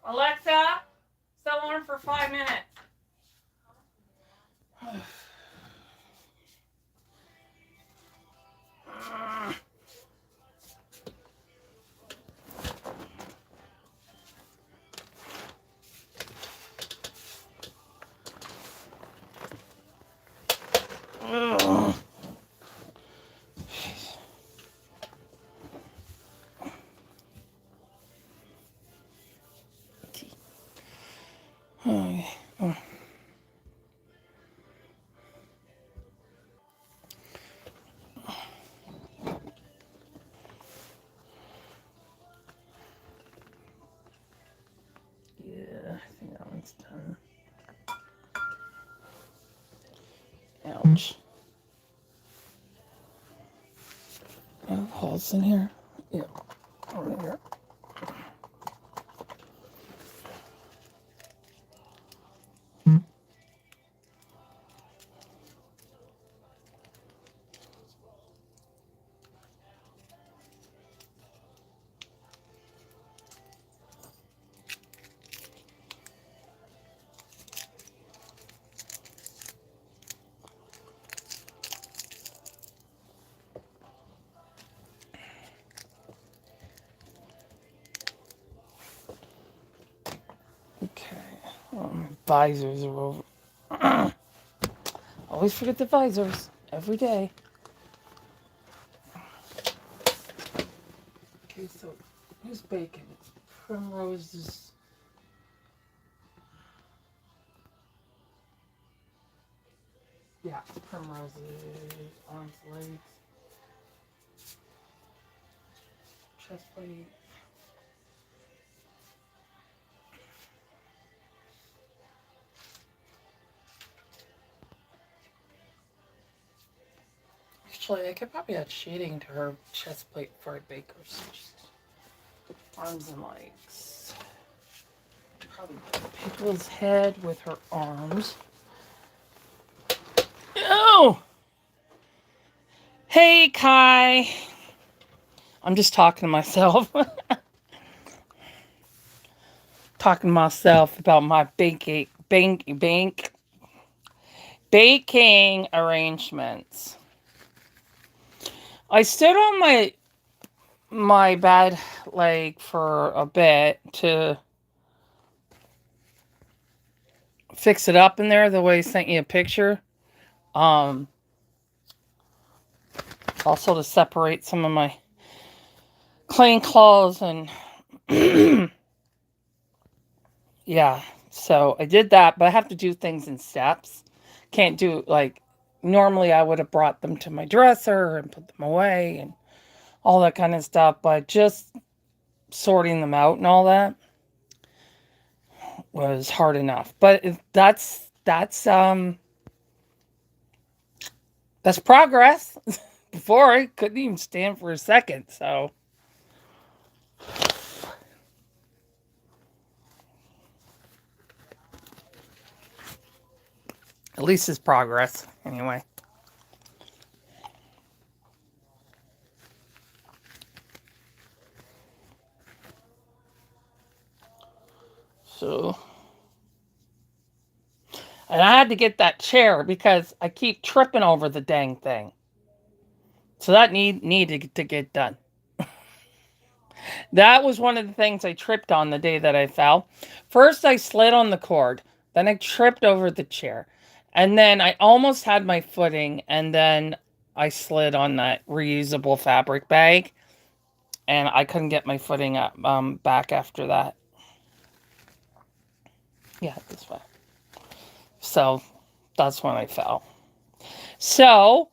Alexa, someone for 5 minutes. Yeah, I think that one's done. Ouch. Oh, holes in here. Yeah, over here. Okay. Visors are over. Always forget the visors. Every day. Okay, so who's bacon? Primrose's. Yeah, Primrose's arms, legs, chest plate. Actually, I could probably add shading to her chest plate before I bake her. So just arms and legs. Probably Pickle's head with her arms. Oh! Hey, Kai. I'm just talking to myself. Talking to myself about my baking arrangements. I stood on my bed leg for a bit to fix it up in there the way he sent you a picture. Um, Also to separate some of my clean clothes and yeah. So I did that, but I have to do things in steps. Can't do like normally I would have brought them to my dresser and put them away and all that kind of stuff, but just sorting them out and all that was hard enough. But that's progress. Before I couldn't even stand for a second, so at least it's progress anyway. So and I had to get that chair because I keep tripping over the dang thing. So that needed to get done. That was one of the things I tripped on the day that I fell. First, I slid on the cord. Then I tripped over the chair. And then I almost had my footing. And then I slid on that reusable fabric bag. And I couldn't get my footing up, back after that. Yeah, this way. So that's when I fell. So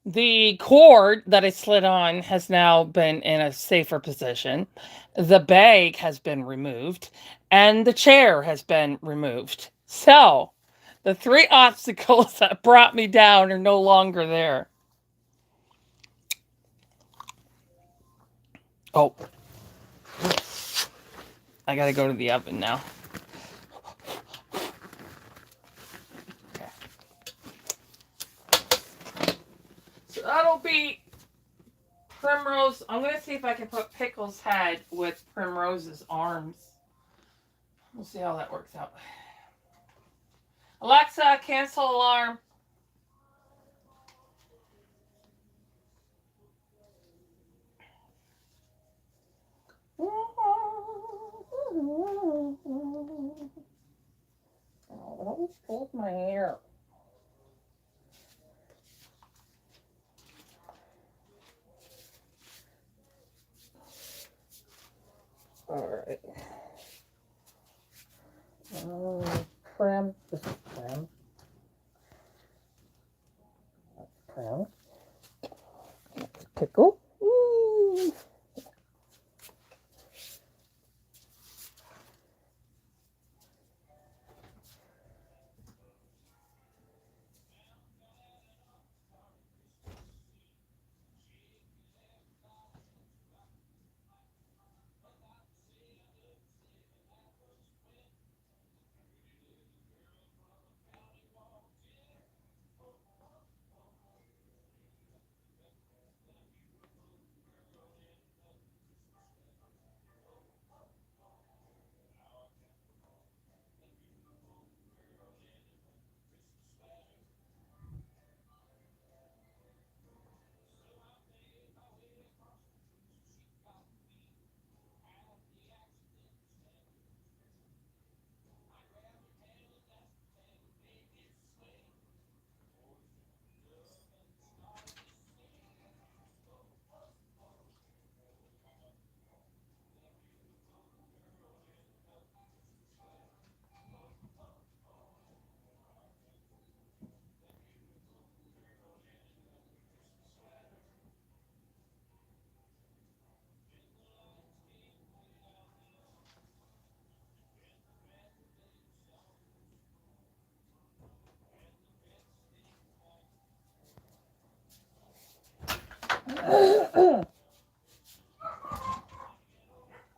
the cord that I slid on has now been in a safer position. The bag has been removed and the chair has been removed. So the three obstacles that brought me down are no longer there. Oh, I gotta go to the oven now. Okay. So that'll be Primrose. I'm gonna see if I can put Pickle's head with Primrose's arms. We'll see how that works out. Alexa, cancel alarm. Oh, pulled my hair. All right. Trim. This is trim. That's trim. That's pickle. Ooh.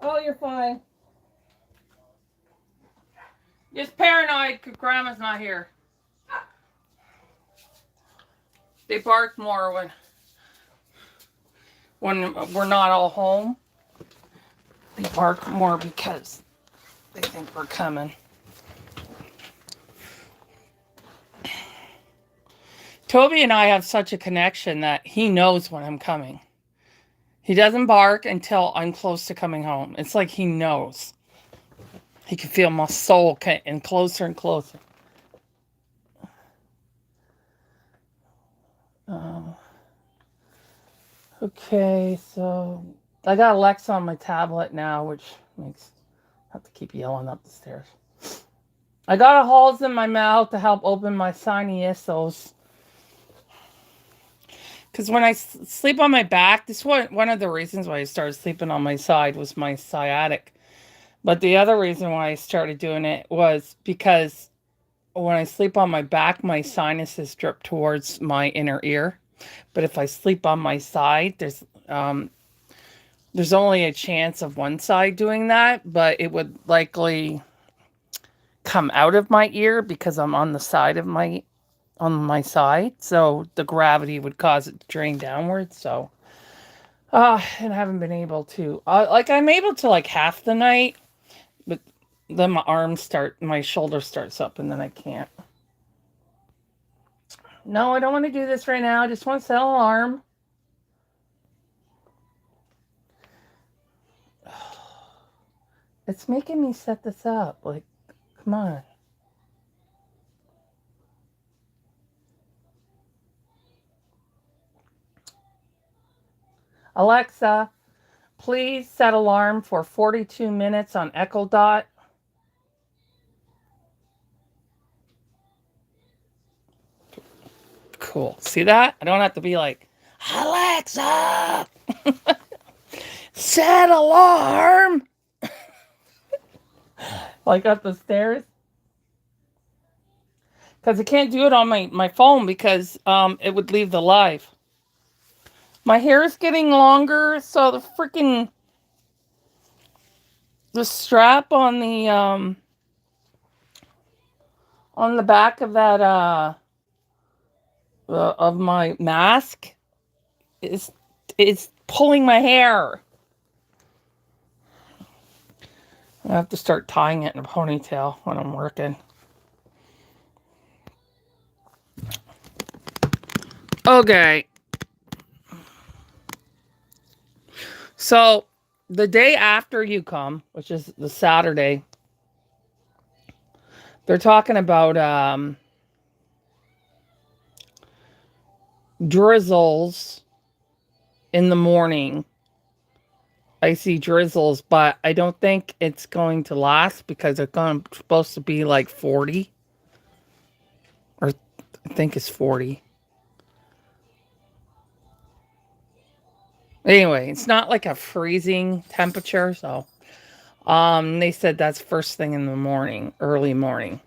Oh, you're fine. Just paranoid because Grandma's not here. They bark more when we're not all home. They bark more because they think we're coming. Toby and I have such a connection that he knows when I'm coming. He doesn't bark until I'm close to coming home. It's like he knows. He can feel my soul getting closer and closer. Okay, so I got Alexa on my tablet now, which makes I have to keep yelling up the stairs. I got holes in my mouth to help open my sinuses. Because when I sleep on my back, this was one of the reasons why I started sleeping on my side was my sciatic. But the other reason why I started doing it was because when I sleep on my back, my sinuses drip towards my inner ear. But if I sleep on my side, there's only a chance of one side doing that, but it would likely come out of my ear because I'm on the side of on my side. So the gravity would cause it to drain downwards. So, and I haven't been able to, I'm able to like half the night, but then my shoulder starts up and then I can't. No, I don't want to do this right now. I just want to set an alarm. It's making me set this up. Like, come on. Alexa, please set alarm for 42 minutes on Echo Dot. Cool. See that? I don't have to be like, Alexa, set alarm. Like up the stairs. Because I can't do it on my phone because it would leave the live. My hair is getting longer, so the strap on the back of that of my mask is pulling my hair. I have to start tying it in a ponytail when I'm working. Okay. So, the day after you come, which is the Saturday, they're talking about drizzles in the morning. Icy drizzles, but I don't think it's going to last because it's supposed to be like 40. Or I think it's 40. Anyway, it's not like a freezing temperature, so they said that's first thing in the morning, early morning.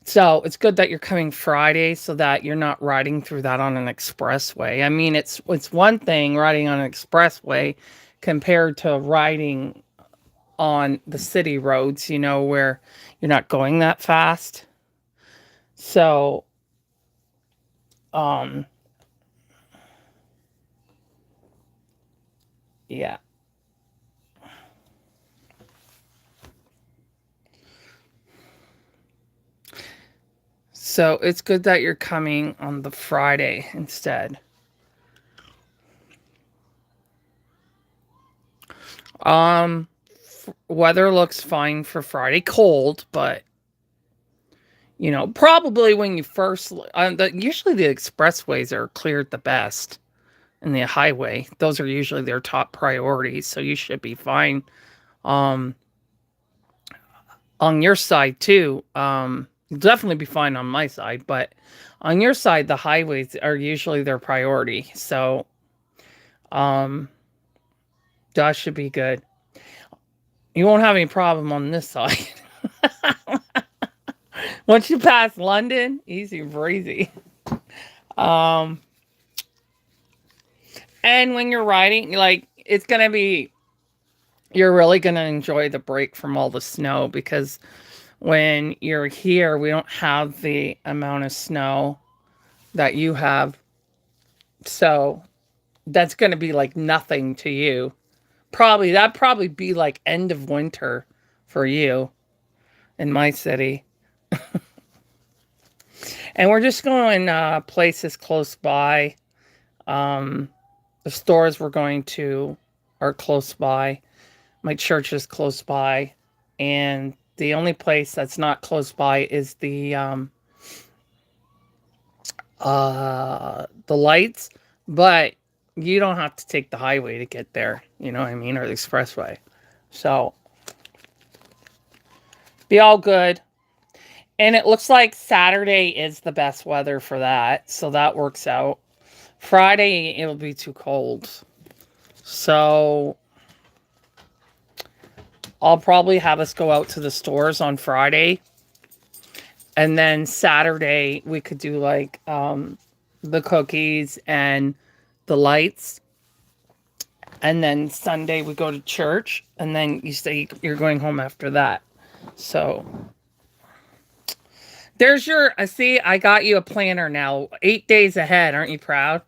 So it's good that you're coming Friday so that you're not riding through that on an expressway. I mean, it's one thing riding on an expressway compared to riding on the city roads, you know, where you're not going that fast. So, yeah. So it's good that you're coming on the Friday instead. Weather looks fine for Friday. Cold, but you know, probably when you first, usually the expressways are cleared the best, and the highway. Those are usually their top priorities, so you should be fine. Um, on your side too, you'll definitely be fine on my side, but on your side, the highways are usually their priority. So, um, that should be good. You won't have any problem on this side. Once you pass London, easy breezy. Um, and when you're riding, like, it's going to be, you're really going to enjoy the break from all the snow because when you're here, we don't have the amount of snow that you have. So that's going to be like nothing to you. That'd probably be like end of winter for you in my city. And we're just going places close by. The stores we're going to are close by. My church is close by. And the only place that's not close by is the lights. But you don't have to take the highway to get there. You know what I mean? Or the expressway. So, be all good. And it looks like Saturday is the best weather for that. So that works out. Friday, it'll be too cold. So I'll probably have us go out to the stores on Friday. And then Saturday, we could do like the cookies and the lights. And then Sunday, we go to church. And then you say you're going home after that. So there's your, see, I got you a planner now. 8 days ahead. Aren't you proud?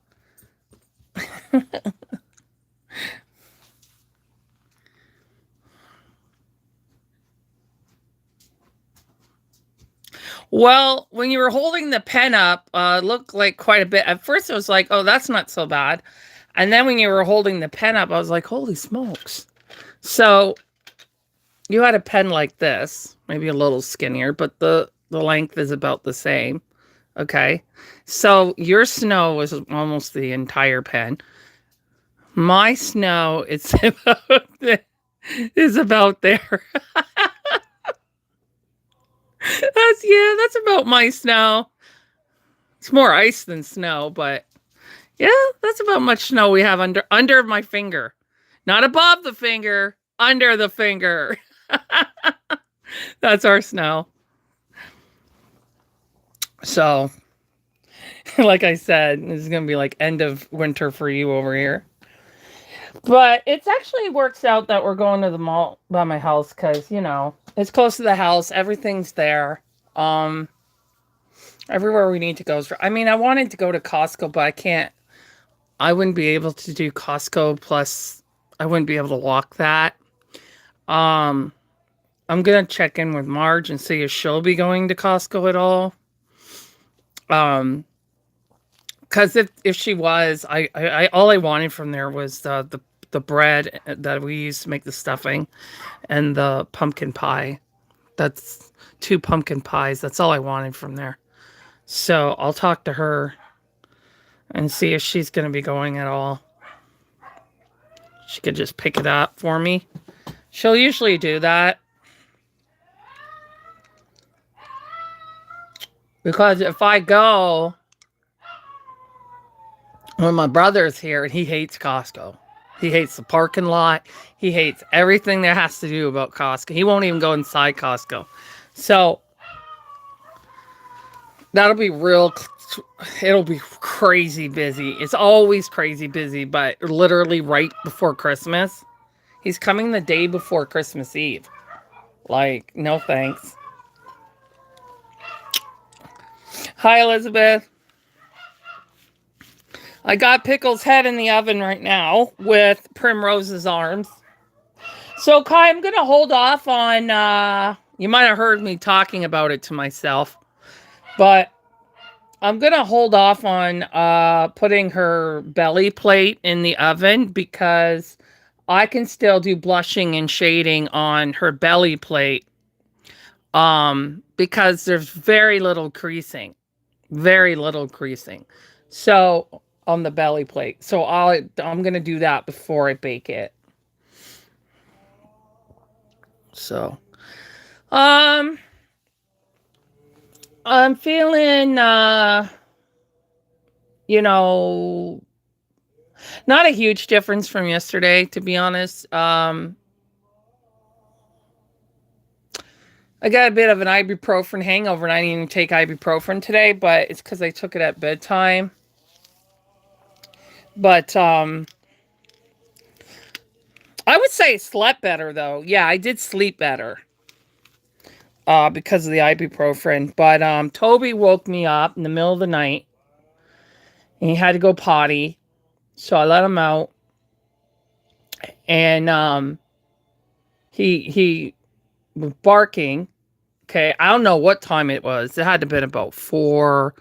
Well, when you were holding the pen up, it looked like quite a bit. At first, I was like, oh, that's not so bad. And then when you were holding the pen up, I was like, holy smokes. So you had a pen like this, maybe a little skinnier, but the length is about the same. Okay. So your snow was almost the entire pen. My snow is is about there. That's about my snow. It's more ice than snow, but yeah, that's about much snow we have under my finger. Not above the finger, under the finger. That's our snow. So, like I said, this is going to be like end of winter for you over here. But it's actually works out that we're going to the mall by my house because, you know, it's close to the house. Everything's there. Everywhere we need to go. I mean, I wanted to go to Costco, but I wouldn't be able to do Costco. Plus, I wouldn't be able to walk that. Um, I'm gonna check in with Marge and see if she'll be going to Costco at all. Um, because if she was, I all I wanted from there was the bread that we used to make the stuffing and the pumpkin pie. That's two pumpkin pies. That's all I wanted from there. So I'll talk to her and see if she's going to be going at all. She could just pick it up for me. She'll usually do that. Because if I go when my brother's here, and he hates Costco. He hates the parking lot. He hates everything that has to do about Costco. He won't even go inside Costco. So that'll be it'll be crazy busy. It's always crazy busy, but literally right before Christmas. He's coming the day before Christmas Eve. Like, no thanks. Hi, Elizabeth. I got Pickle's head in the oven right now with Primrose's arms. So, Kai, I'm going to hold off on, you might have heard me talking about it to myself, but I'm going to hold off on putting her belly plate in the oven because I can still do blushing and shading on her belly plate because there's very little creasing. Very little creasing. So, on the belly plate. So, I'm going to do that before I bake it. So, I'm feeling, you know, not a huge difference from yesterday, to be honest. I got a bit of an ibuprofen hangover, and I didn't even take ibuprofen today, but it's because I took it at bedtime. But, I would say I slept better, though. Yeah, I did sleep better. Because of the ibuprofen. But, Toby woke me up in the middle of the night, and he had to go potty. So I let him out. And, he was barking. Okay, I don't know what time it was. It had to have been about 4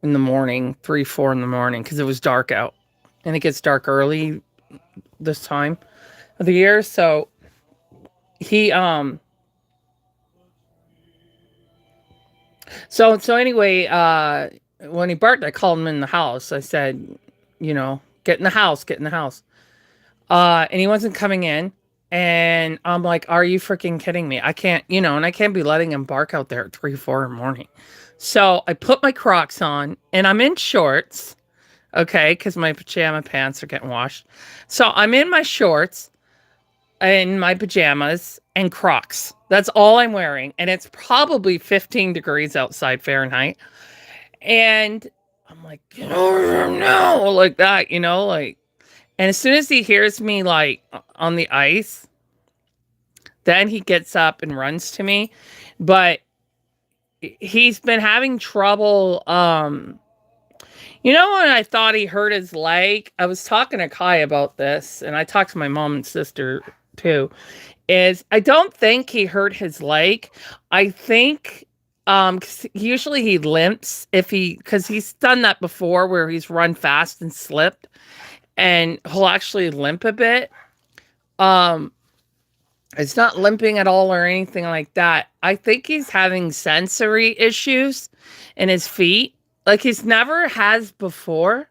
in the morning, 3, 4 in the morning, because it was dark out. And it gets dark early this time of the year. So he so anyway, when he barked, I called him in the house. I said, get in the house, get in the house. And he wasn't coming in. And I'm like, are you freaking kidding me? I can't, and I can't be letting him bark out there at 3, 4 in the morning. So I put my Crocs on and I'm in shorts. Okay. Cause my pajama pants are getting washed. So I'm in my shorts and my pajamas and Crocs. That's all I'm wearing. And it's probably 15 degrees outside Fahrenheit. And I'm like, get over here now. Like that, and as soon as he hears me like on the ice, then he gets up and runs to me. But he's been having trouble. When I thought he hurt his leg, I was talking to Kai about this, and I talked to my mom and sister too. Is I don't think he hurt his leg. I think 'cause usually he limps because he's done that before where he's run fast and slipped. And he'll actually limp a bit. It's not limping at all or anything like that. I think he's having sensory issues in his feet, like he's never has before.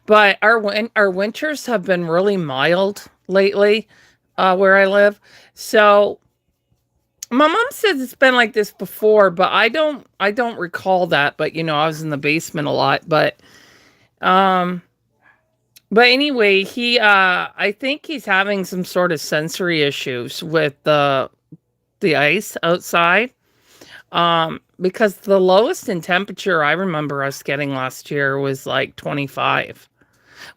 But our winters have been really mild lately, where I live. So my mom says it's been like this before, but I don't recall that. But I was in the basement a lot. But anyway, I think he's having some sort of sensory issues with the ice outside. Because the lowest in temperature I remember us getting last year was like 25.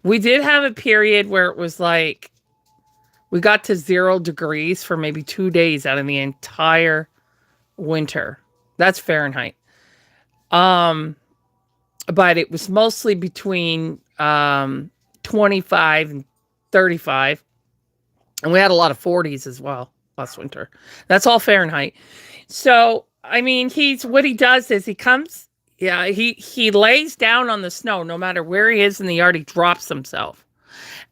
We did have a period where it was like we got to 0 degrees for maybe 2 days out of the entire winter. That's Fahrenheit. But it was mostly between 25 and 35. And we had a lot of 40s as well. last winter. That's all Fahrenheit. So, I mean, what he does is he comes, yeah, he lays down on the snow no matter where he is in the yard, he drops himself.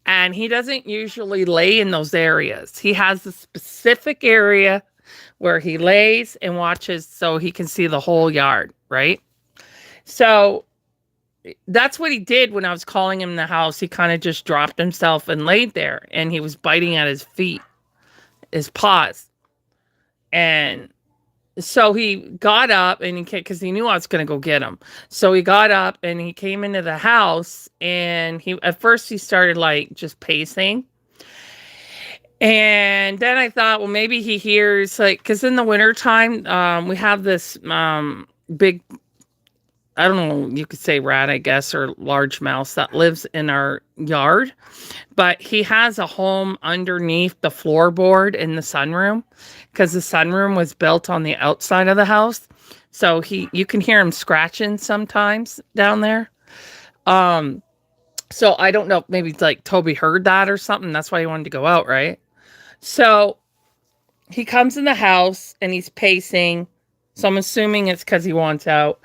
And he doesn't usually lay in those areas. He has a specific area where he lays and watches so he can see the whole yard, right? So that's what he did when I was calling him in the house. He kind of just dropped himself and laid there, and he was biting at his feet, his paws. And so he got up and because he knew I was going to go get him. So he got up and he came into the house, and at first he started like just pacing. And then I thought, well, maybe he hears like, because in the wintertime, we have this big, I don't know, you could say rat, I guess, or large mouse that lives in our yard. But he has a home underneath the floorboard in the sunroom, because the sunroom was built on the outside of the house. So you can hear him scratching sometimes down there. So I don't know, maybe like Toby heard that or something. That's why he wanted to go out, right? So he comes in the house and he's pacing. So I'm assuming it's because he wants out.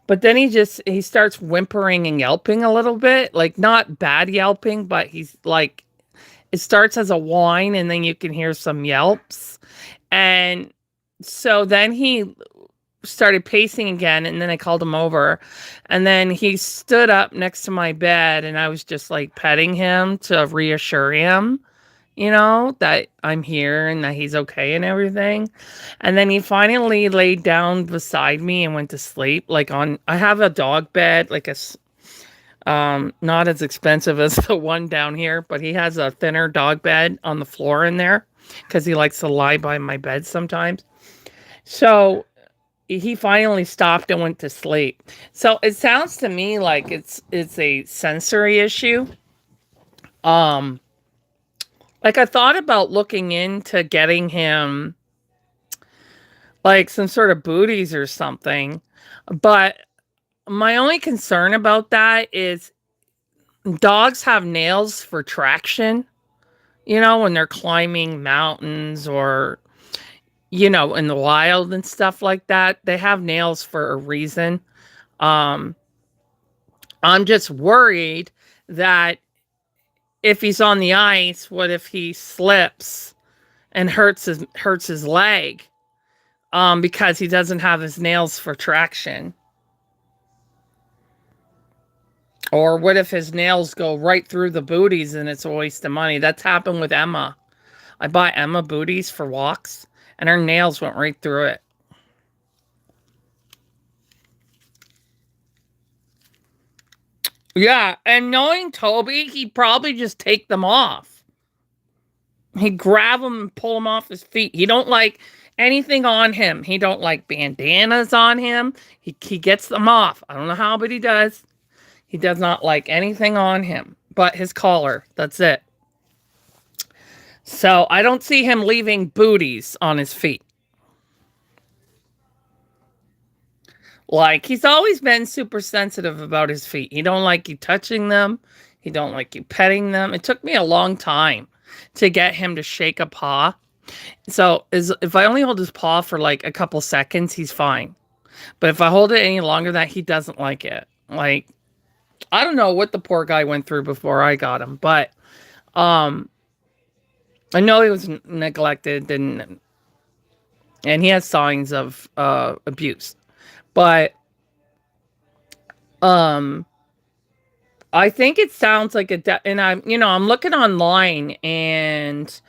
But then he starts whimpering and yelping a little bit, like not bad yelping, but he's like, it starts as a whine and then you can hear some yelps. And so then he started pacing again, and then I called him over, and then he stood up next to my bed, and I was just like petting him to reassure him, that I'm here and that he's okay and everything. And then he finally laid down beside me and went to sleep. I have a dog bed, not as expensive as the one down here, but he has a thinner dog bed on the floor in there because he likes to lie by my bed sometimes. So he finally stopped and went to sleep. So it sounds to me like it's a sensory issue. I thought about looking into getting him like some sort of booties or something, but my only concern about that is dogs have nails for traction, when they're climbing mountains or, in the wild and stuff like that. They have nails for a reason. I'm just worried that if he's on the ice, what if he slips and hurts his leg because he doesn't have his nails for traction? Or what if his nails go right through the booties and it's a waste of money? That's happened with Emma. I bought Emma booties for walks, and her nails went right through it. Yeah, and knowing Toby, he'd probably just take them off. He'd grab them and pull them off his feet. He don't like anything on him. He don't like bandanas on him. He gets them off. I don't know how, but he does. He does not like anything on him but his collar. That's it. So I don't see him leaving booties on his feet. Like, he's always been super sensitive about his feet. He don't like you touching them. He don't like you petting them. It took me a long time to get him to shake a paw. So if I only hold his paw for like a couple seconds, he's fine. But if I hold it any longer than that, he doesn't like it. Like, I don't know what the poor guy went through before I got him, but I know he was neglected and he has signs of abuse. But I think it sounds like and I'm looking online, and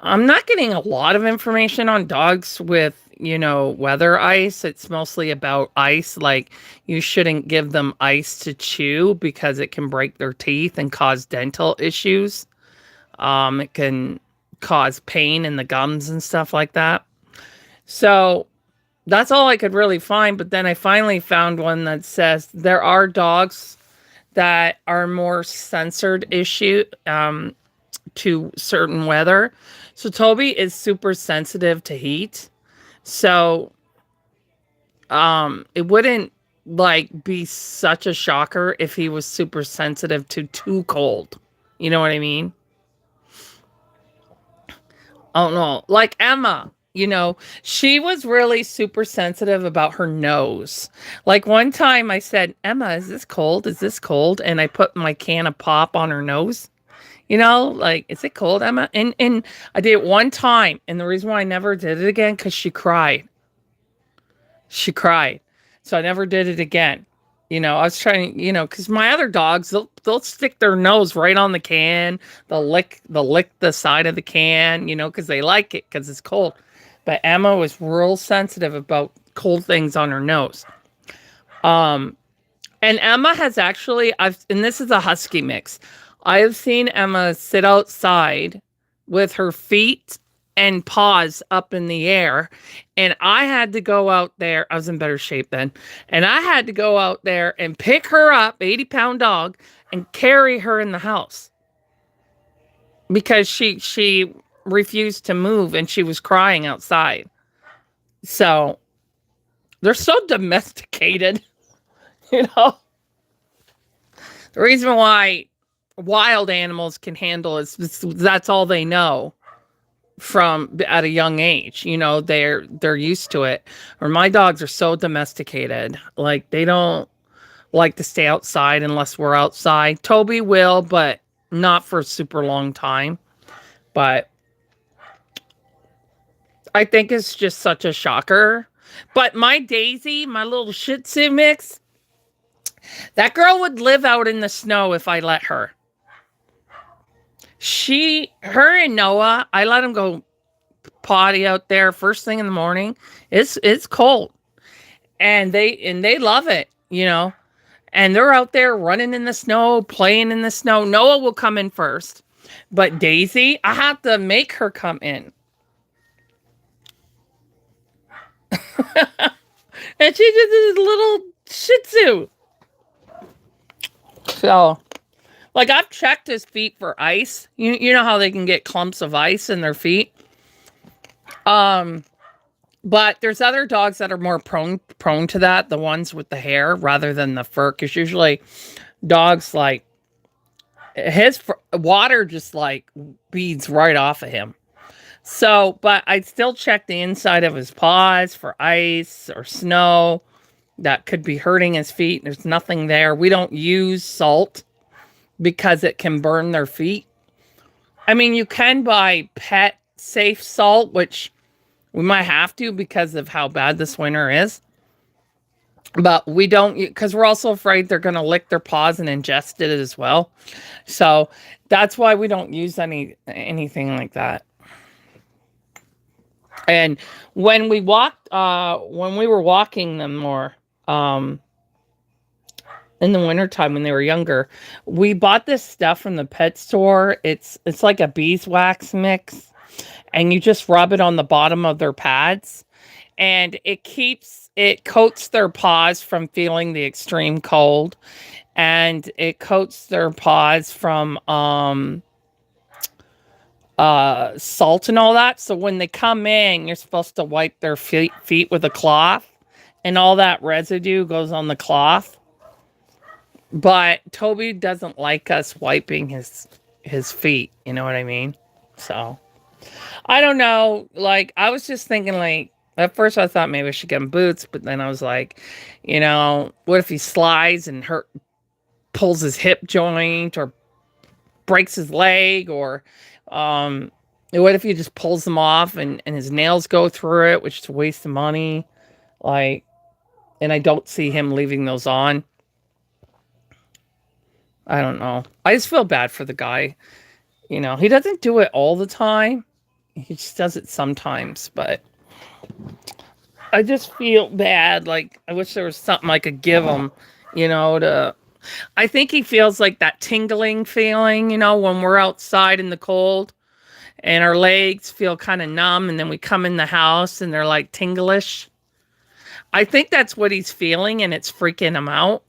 I'm not getting a lot of information on dogs with, weather ice. It's mostly about ice. Like, you shouldn't give them ice to chew because it can break their teeth and cause dental issues. It can cause pain in the gums and stuff like that. So that's all I could really find. But then I finally found one that says there are dogs that are more censored to certain weather. So Toby is super sensitive to heat. So it wouldn't be such a shocker if he was super sensitive to too cold. You know what I mean? I don't know. Like Emma, she was really super sensitive about her nose. Like one time I said, Emma, is this cold? Is this cold? And I put my can of pop on her nose. Like, is it cold, Emma? And I did it one time. And the reason why I never did it again, because she cried. She cried. So I never did it again. I was trying, because my other dogs, they'll stick their nose right on the can. They'll lick the side of the can, because they like it because it's cold. But Emma was real sensitive about cold things on her nose. Um, and Emma has actually, and this is a husky mix. I have seen Emma sit outside with her feet and paws up in the air. And I had to go out there. I was in better shape then. And I had to go out there and pick her up, 80-pound dog, and carry her in the house. Because she refused to move and she was crying outside. So they're so domesticated, you know. The reason why wild animals can handle is that's all they know from at a young age. They're used to it. Or my dogs are so domesticated. Like they don't like to stay outside unless we're outside. Toby will, but not for a super long time. But I think it's just such a shocker. But my Daisy, my little Shih Tzu mix, that girl would live out in the snow if I let her. Her and Noah, I let them go potty out there first thing in the morning. It's cold. And they love it, And they're out there running in the snow, playing in the snow. Noah will come in first. But Daisy, I have to make her come in. And she just is a little Shih Tzu. So, like I've checked his feet for ice. You know how they can get clumps of ice in their feet. But there's other dogs that are more prone to that. The ones with the hair rather than the fur. Because usually dogs like his water just like beads right off of him. So, but I'd still check the inside of his paws for ice or snow that could be hurting his feet. There's nothing there. We don't use salt because it can burn their feet. I mean, you can buy pet safe salt, which we might have to because of how bad this winter is. But we don't, because we're also afraid they're going to lick their paws and ingest it as well. So that's why we don't use anything like that. And when we were walking them more, in the wintertime when they were younger, we bought this stuff from the pet store. It's like a beeswax mix, and you just rub it on the bottom of their pads, and it coats their paws from feeling the extreme cold, and it coats their paws from salt and all that. So when they come in, you're supposed to wipe their feet with a cloth, and all that residue goes on the cloth. But Toby doesn't like us wiping his feet. You know what I mean? So I don't know. Like I was just thinking, like at first I thought maybe I should get him boots, but then I was like, what if he slides and pulls his hip joint or breaks his leg, or what if he just pulls them off and his nails go through it, which is a waste of money. Like, and I don't see him leaving those on. I don't know. I just feel bad for the guy. He doesn't do it all the time. He just does it sometimes, but I just feel bad. Like, I wish there was something I could give him, I think he feels like that tingling feeling, when we're outside in the cold and our legs feel kind of numb, and then we come in the house and they're like tinglish. I think that's what he's feeling, and it's freaking him out.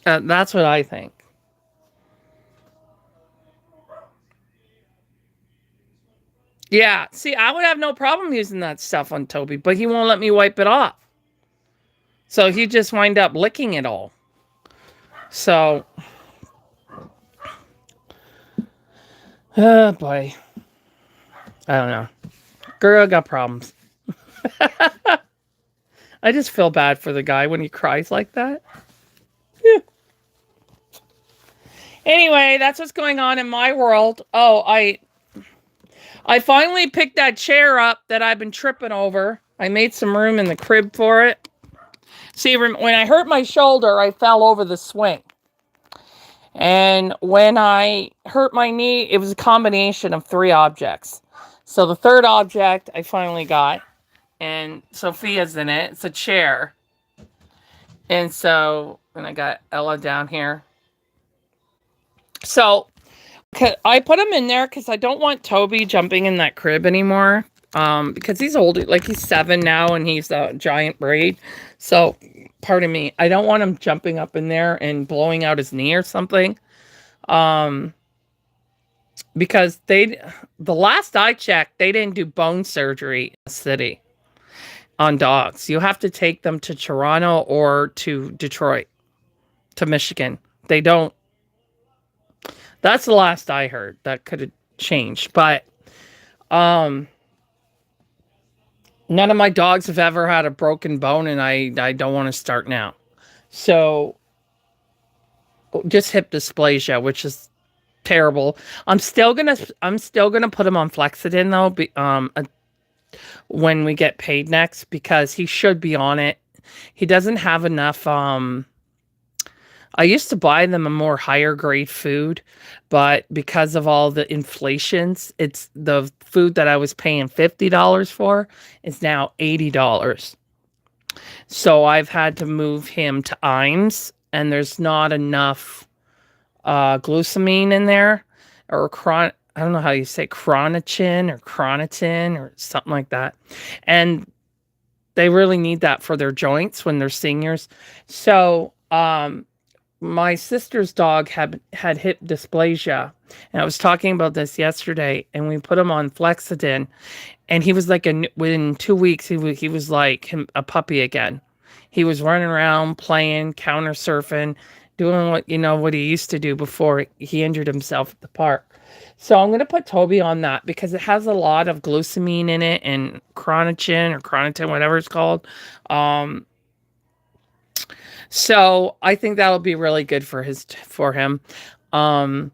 That's what I think. Yeah, see, I would have no problem using that stuff on Toby, but he won't let me wipe it off. So he just wind up licking it all. So, oh boy. I don't know. Girl got problems. I just feel bad for the guy when he cries like that. Yeah. Anyway, that's what's going on in my world. Oh, I finally picked that chair up that I've been tripping over. I made some room in the crib for it. See, when I hurt my shoulder, I fell over the swing. And when I hurt my knee, it was a combination of 3 objects. So the third object I finally got, and Sophia's in it. It's a chair. And I got Ella down here. So I put him in there because I don't want Toby jumping in that crib anymore. Because he's old, like he's 7 now, and he's a giant braid. So, pardon me, I don't want him jumping up in there and blowing out his knee or something. Because the last I checked, they didn't do bone surgery in the city on dogs. You have to take them to Toronto or to Detroit, to Michigan. They don't. That's the last I heard. That could have changed, but none of my dogs have ever had a broken bone, and I don't want to start now. So just hip dysplasia, which is terrible. I'm still gonna put him on Flexidin though, when we get paid next, because he should be on it. He doesn't have enough. I used to buy them a more higher grade food, but because of all the inflations, it's the food that I was paying $50 for is now $80. So I've had to move him to Iams, and there's not enough glucosamine in there, or I don't know how you say chronichin or chronatin or something like that. And they really need that for their joints when they're seniors. So, my sister's dog had hip dysplasia, and I was talking about this yesterday, and we put him on Flexidin, and he was like, within 2 weeks, he was like a puppy again. He was running around, playing, counter surfing, doing what he used to do before he injured himself at the park. So I'm going to put Toby on that because it has a lot of glucosamine in it and chronichin or chronatin, whatever it's called. So I think that'll be really good for him. So I'm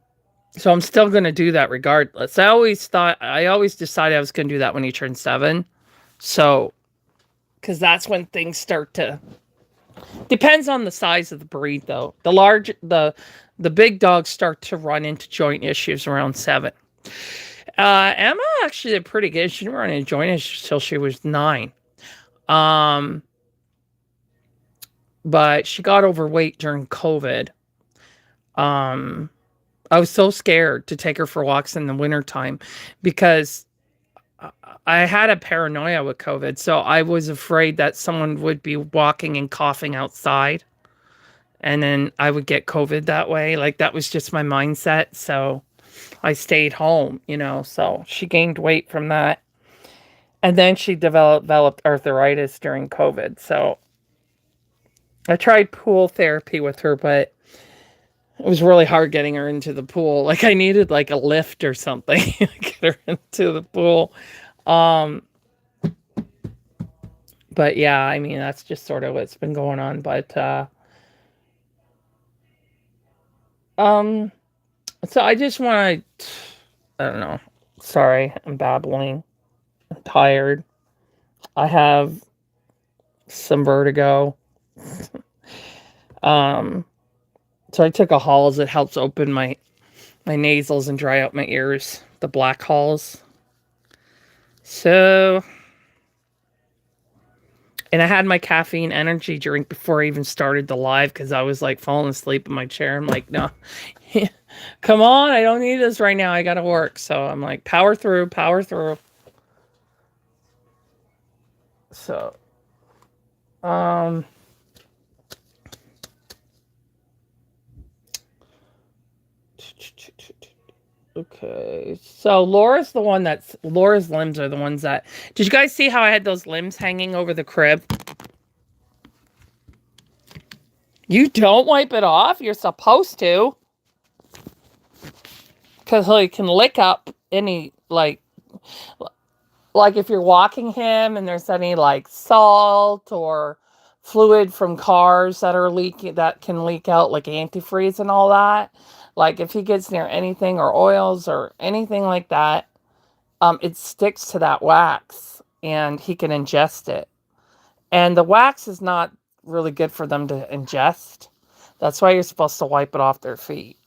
still going to do that regardless. I always decided I was going to do that when he turned 7. So, because that's when things start to, depends on the size of the breed though. The big dogs start to run into joint issues around 7. Emma actually did pretty good. She didn't run into joint issues until she was 9. But she got overweight during COVID. I was so scared to take her for walks in the wintertime because I had a paranoia with COVID. So I was afraid that someone would be walking and coughing outside, and then I would get COVID that way. Like, that was just my mindset. So I stayed home, so she gained weight from that. And then she developed arthritis during COVID. So I tried pool therapy with her, but it was really hard getting her into the pool. Like, I needed like a lift or something to get her into the pool. But yeah, I mean, that's just sort of what's been going on. But, so I just want to, I don't know. Sorry, I'm babbling. I'm tired. I have some vertigo. So I took a Halls. It helps open my nasals and dry out my ears. The black Halls. So, and I had my caffeine energy drink before I even started the live because I was like falling asleep in my chair. I'm like, no, come on, I don't need this right now. I gotta work. So I'm like, power through. So, okay, so Laura's limbs are the ones that, did you guys see how I had those limbs hanging over the crib? You don't wipe it off? You're supposed to. Because he can lick up any, like, Like if you're walking him and there's any like salt or fluid from cars that are leaking, that can leak out, like antifreeze and all that. Like if he gets near anything or oils or anything like that, it sticks to that wax and he can ingest it. And the wax is not really good for them to ingest. That's why you're supposed to wipe it off their feet.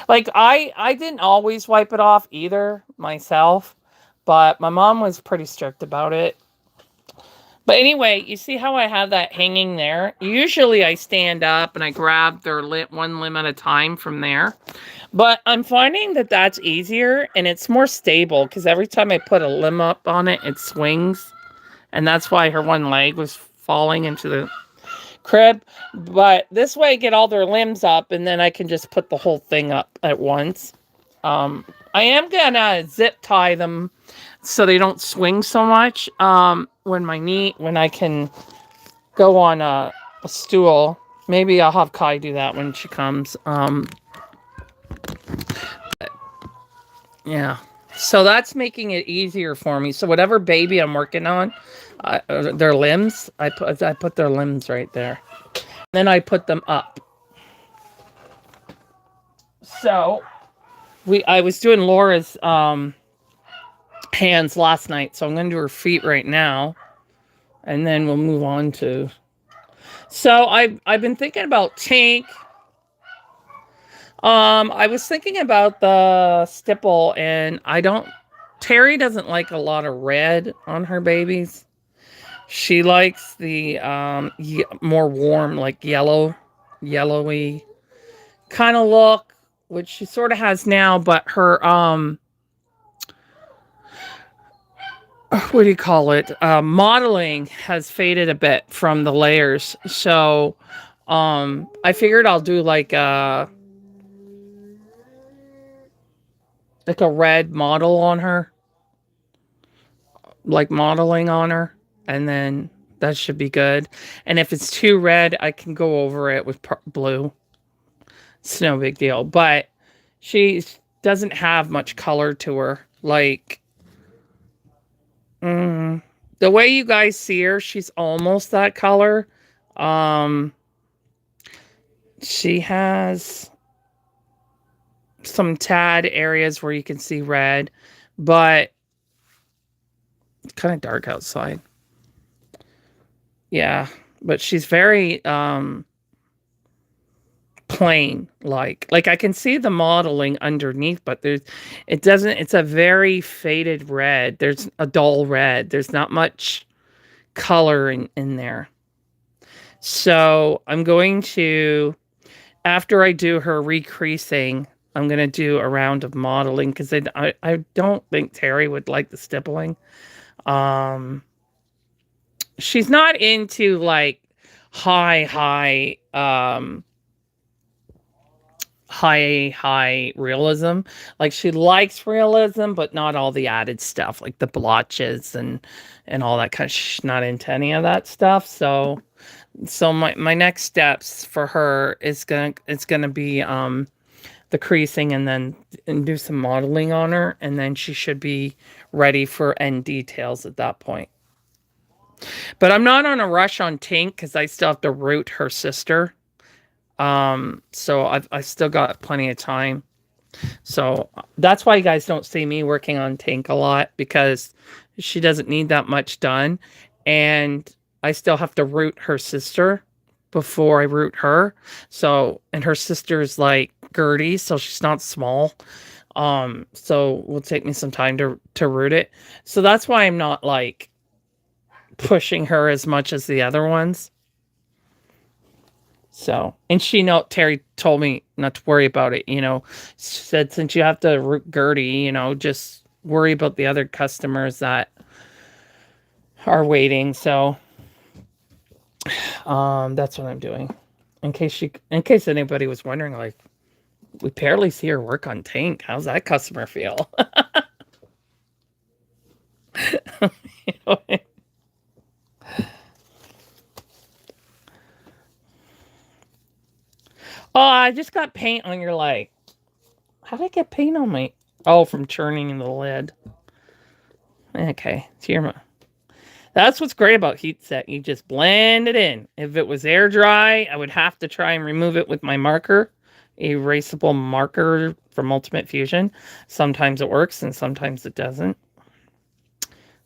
Like I didn't always wipe it off either myself, but my mom was pretty strict about it. But anyway, you see how I have that hanging there? Usually I stand up and I grab their one limb at a time from there. But I'm finding that that's easier and it's more stable because every time I put a limb up on it, it swings. And that's why her one leg was falling into the crib. But this way I get all their limbs up and then I can just put the whole thing up at once. I am gonna zip tie them so they don't swing so much. When I can go on a stool. Maybe I'll have Kai do that when she comes. Yeah. So that's making it easier for me. So whatever baby I'm working on, their limbs, I put their limbs right there. Then I put them up. So I was doing Laura's hands last night, so I'm going to do her feet right now, and then we'll move on to. So I've been thinking about Tink. I was thinking about the stipple, and Terry doesn't like a lot of red on her babies. She likes the more warm, like yellowy kind of look, which she sort of has now, but her what do you call it? Modeling has faded a bit from the layers. So I figured I'll do like a red model on her. Like modeling on her. And then that should be good. And if it's too red, I can go over it with blue. It's no big deal. But she doesn't have much color to her. Like, the way you guys see her, she's almost that color. She has some tad areas where you can see red, but it's kind of dark outside. Yeah, but she's very plain, like I can see the modeling underneath, but it's a very faded red. There's a dull red. There's not much color in there. So I'm going to, after I do her recreasing, I'm going to do a round of modeling because I don't think Terry would like the stippling. She's not into like high realism. Like she likes realism, but not all the added stuff like the blotches and all that kind of. She's not into any of that stuff. So my next steps for her is gonna be the creasing and do some modeling on her, and then she should be ready for end details at that point. But I'm not on a rush on Tink because I still have to root her sister. So I've still got plenty of time. So that's why you guys don't see me working on Tink a lot, because she doesn't need that much done. And I still have to root her sister before I root her. So, and her sister's like Gertie, so she's not small. So it will take me some time to root it. So that's why I'm not like pushing her as much as the other ones. So, and Terry told me not to worry about it, She said, since you have to root Gertie, just worry about the other customers that are waiting. So, that's what I'm doing. In case anybody was wondering, like, we barely see her work on Tank. How's that customer feel? Oh, I just got paint on your leg. How did I get paint on my... Oh, from churning in the lid. Okay, it's your That's what's great about heat set. You just blend it in. If it was air dry, I would have to try and remove it with my marker, erasable marker from Ultimate Fusion. Sometimes it works and sometimes it doesn't.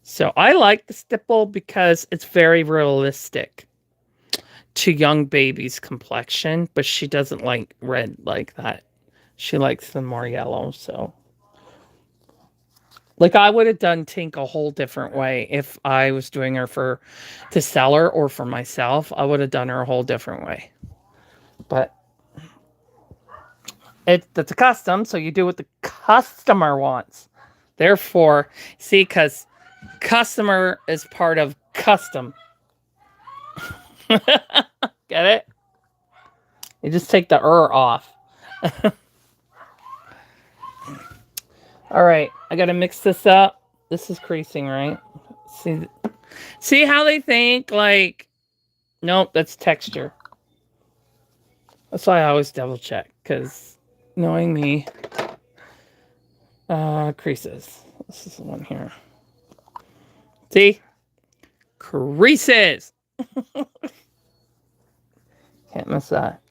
So I like the stipple because it's very realistic to young baby's complexion, but she doesn't like red like that. She likes the more yellow, so. Like I would have done Tink a whole different way if I was doing her to sell her or for myself. I would have done her a whole different way. But that's a custom, so you do what the customer wants. Therefore, see, because customer is part of custom. Get it? You just take the off. All right, I got to mix this up. This is creasing, right? See how they think? Like, nope, that's texture. That's why I always double check, because knowing me, creases. This is the one here. See? Creases! Can't miss that.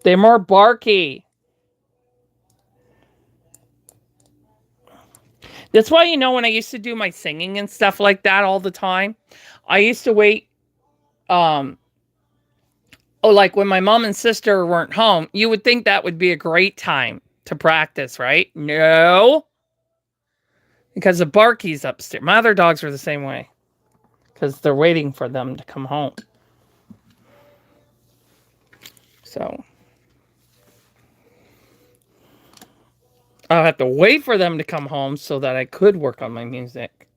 They're more barky. That's why, when I used to do my singing and stuff like that all the time, I used to wait, like when my mom and sister weren't home, you would think that would be a great time to practice, right? No. Because the barkies upstairs. My other dogs are the same way. Because they're waiting for them to come home. So. I'll have to wait for them to come home so that I could work on my music.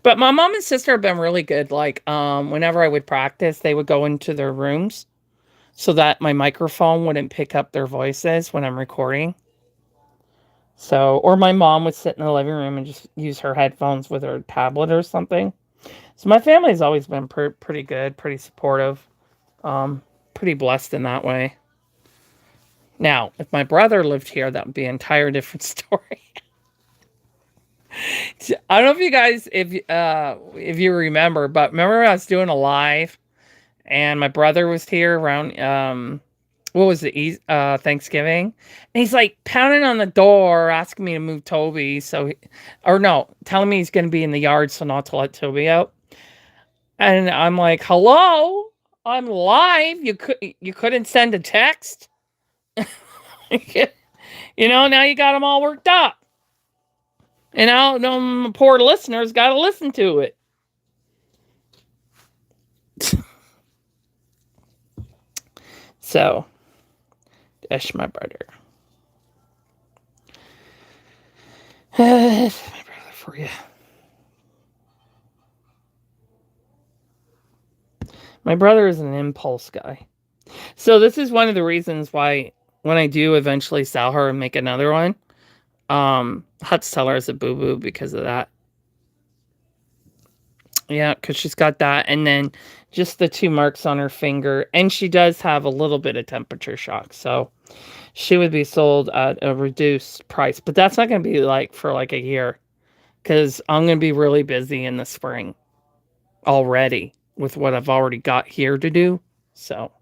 But my mom and sister have been really good. Like, whenever I would practice, they would go into their rooms so that my microphone wouldn't pick up their voices when I'm recording. So, or my mom would sit in the living room and just use her headphones with her tablet or something. So my family's always been pretty good, pretty supportive, pretty blessed in that way. Now, if my brother lived here, that would be an entire different story. I don't know if you guys, if you remember, but remember I was doing a live, and my brother was here around what was it, Thanksgiving, and he's like pounding on the door, asking me to move Toby, telling me he's going to be in the yard, so not to let Toby out. And I'm like, hello, I'm live. You couldn't send a text. Now you got them all worked up. And now the poor listeners got to listen to it. So, that's my brother. That's my brother for you. My brother is an impulse guy. So this is one of the reasons why when I do eventually sell her and make another one, I had to tell her as a boo-boo because of that. Yeah, because she's got that. And then just the 2 marks on her finger. And she does have a little bit of temperature shock. So she would be sold at a reduced price. But that's not going to be for a year. Because I'm going to be really busy in the spring already with what I've already got here to do. So.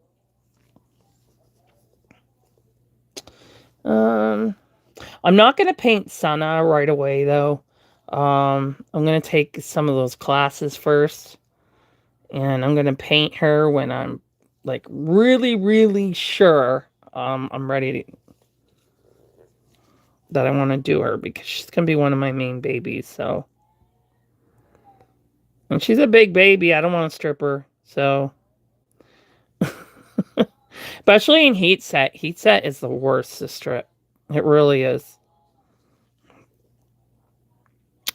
I'm not going to paint Sana right away, though. I'm going to take some of those classes first. And I'm going to paint her when I'm, really, really sure I'm ready that I want to do her. Because she's going to be one of my main babies, so. And she's a big baby. I don't want to strip her, so. Especially in heat set. Heat set is the worst to strip. It really is.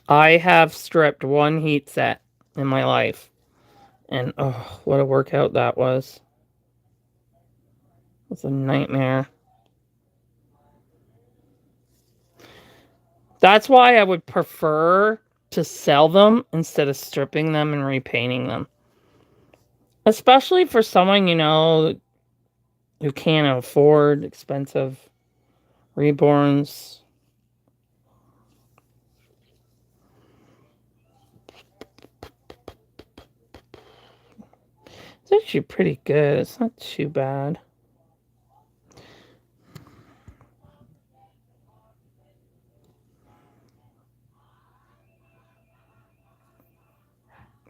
I have stripped 1 heat set in my life. And, oh, what a workout that was. It was a nightmare. That's why I would prefer to sell them instead of stripping them and repainting them. Especially for someone, who can't afford expensive reborns. It's actually pretty good. It's not too bad.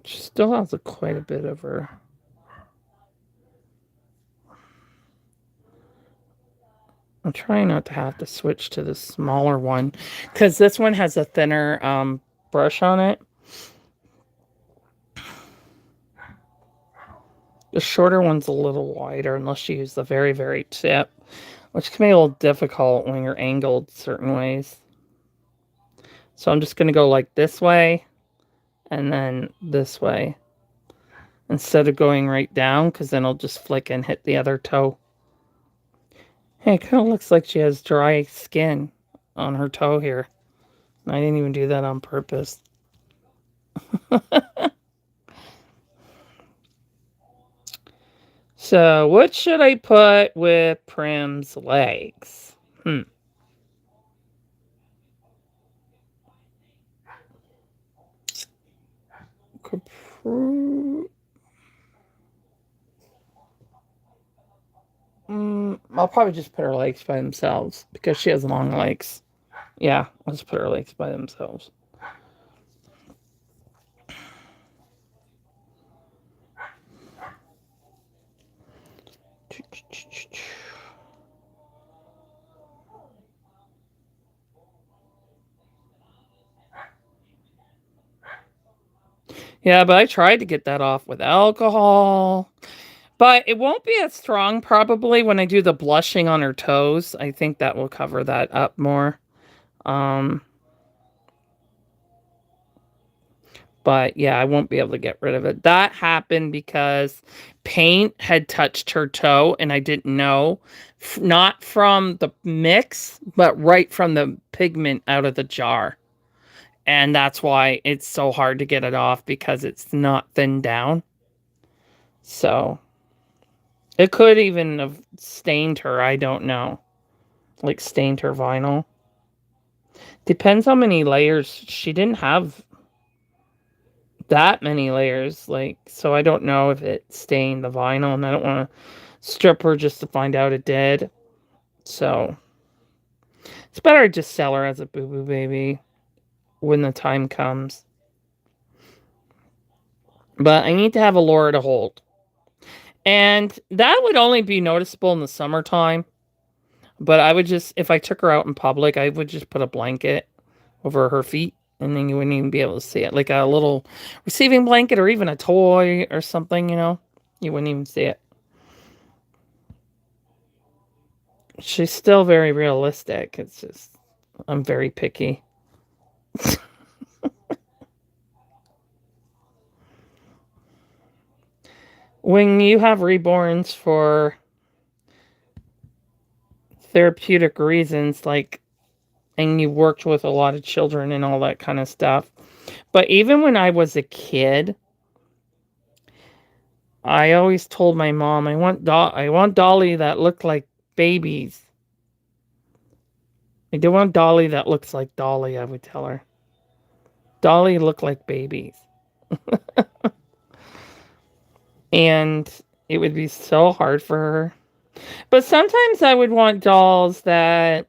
She still has quite a bit of her. I'm trying not to have to switch to the smaller one because this one has a thinner brush on it. The shorter one's a little wider unless you use the very, very tip, which can be a little difficult when you're angled certain ways. So I'm just going to go like this way and then this way instead of going right down because then I'll just flick and hit the other toe. Hey, it kind of looks like she has dry skin on her toe here. I didn't even do that on purpose. So, what should I put with Prim's legs? I'll probably just put her legs by themselves because she has long legs. Yeah, I'll just put her legs by themselves. Yeah, but I tried to get that off with alcohol. But it won't be as strong probably when I do the blushing on her toes. I think that will cover that up more. But yeah, I won't be able to get rid of it. That happened because paint had touched her toe and I didn't know. Not from the mix, but right from the pigment out of the jar. And that's why it's so hard to get it off because it's not thinned down. So it could even have stained her. I don't know. Like stained her vinyl. Depends how many layers. She didn't have that many layers. Like, so I don't know if it stained the vinyl and I don't want to strip her just to find out it did. So it's better to just sell her as a boo-boo baby when the time comes. But I need to have a Laura to hold. And that would only be noticeable in the summertime. But I would just, if I took her out in public, I would just put a blanket over her feet. And then you wouldn't even be able to see it. Like a little receiving blanket or even a toy or something, you know. You wouldn't even see it. She's still very realistic. It's just, I'm very picky. When you have reborns for therapeutic reasons, like, and you worked with a lot of children and all that kind of stuff. But even when I was a kid, I always told my mom, I want Dolly that looked like babies. I don't want Dolly that looks like Dolly, I would tell her. Dolly looked like babies. And it would be so hard for her. But sometimes I would want dolls that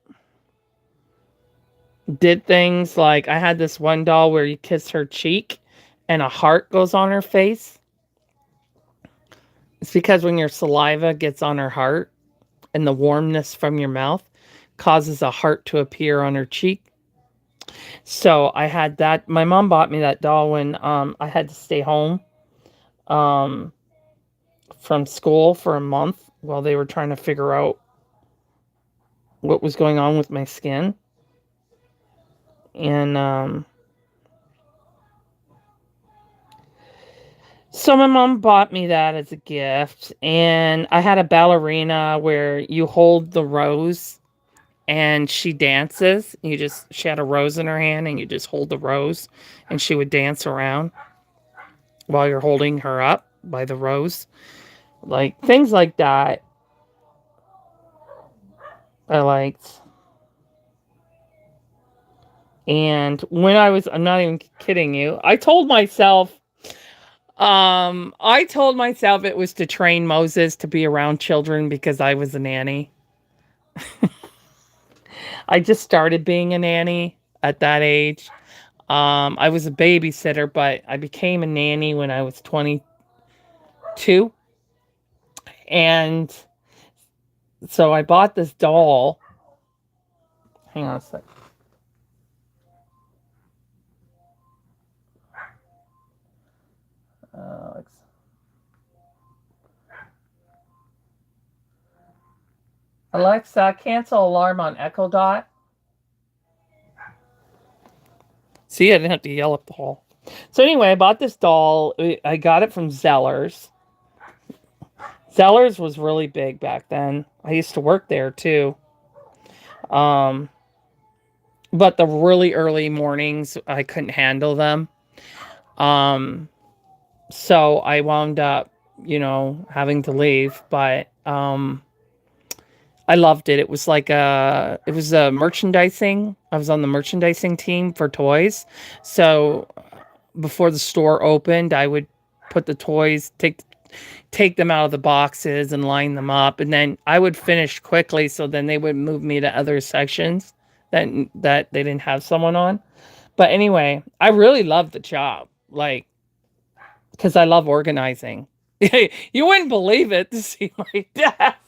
did things like I had this one doll where you kiss her cheek and a heart goes on her face. It's because when your saliva gets on her heart and the warmness from your mouth causes a heart to appear on her cheek. So I had that. My mom bought me that doll when I had to stay home um, from school for a month while they were trying to figure out what was going on with my skin. And so my mom bought me that as a gift. And I had a ballerina where you hold the rose and she dances. She had a rose in her hand and you just hold the rose and she would dance around while you're holding her up by the rose. Like things like that. I liked. And when I'm not even kidding you, I told myself, I told myself it was to train Moses to be around children because I was a nanny. I just started being a nanny at that age. I was a babysitter, but I became a nanny when I was 22. And so I bought this doll. Hang on a sec. Alex. Alexa, cancel alarm on Echo Dot. See, I didn't have to yell at the hall. So anyway, I bought this doll. I got it from Zellers. Zellers was really big back then. I used to work there too. Um, but the really early mornings, I couldn't handle them. Um, so I wound up, having to leave. But I loved it. It was like it was a merchandising. I was on the merchandising team for toys. So before the store opened, I would put the toys, take them out of the boxes and line them up, and then I would finish quickly. So then they would move me to other sections that they didn't have someone on. But anyway, I really loved the job, like because I love organizing. You wouldn't believe it to see my desk.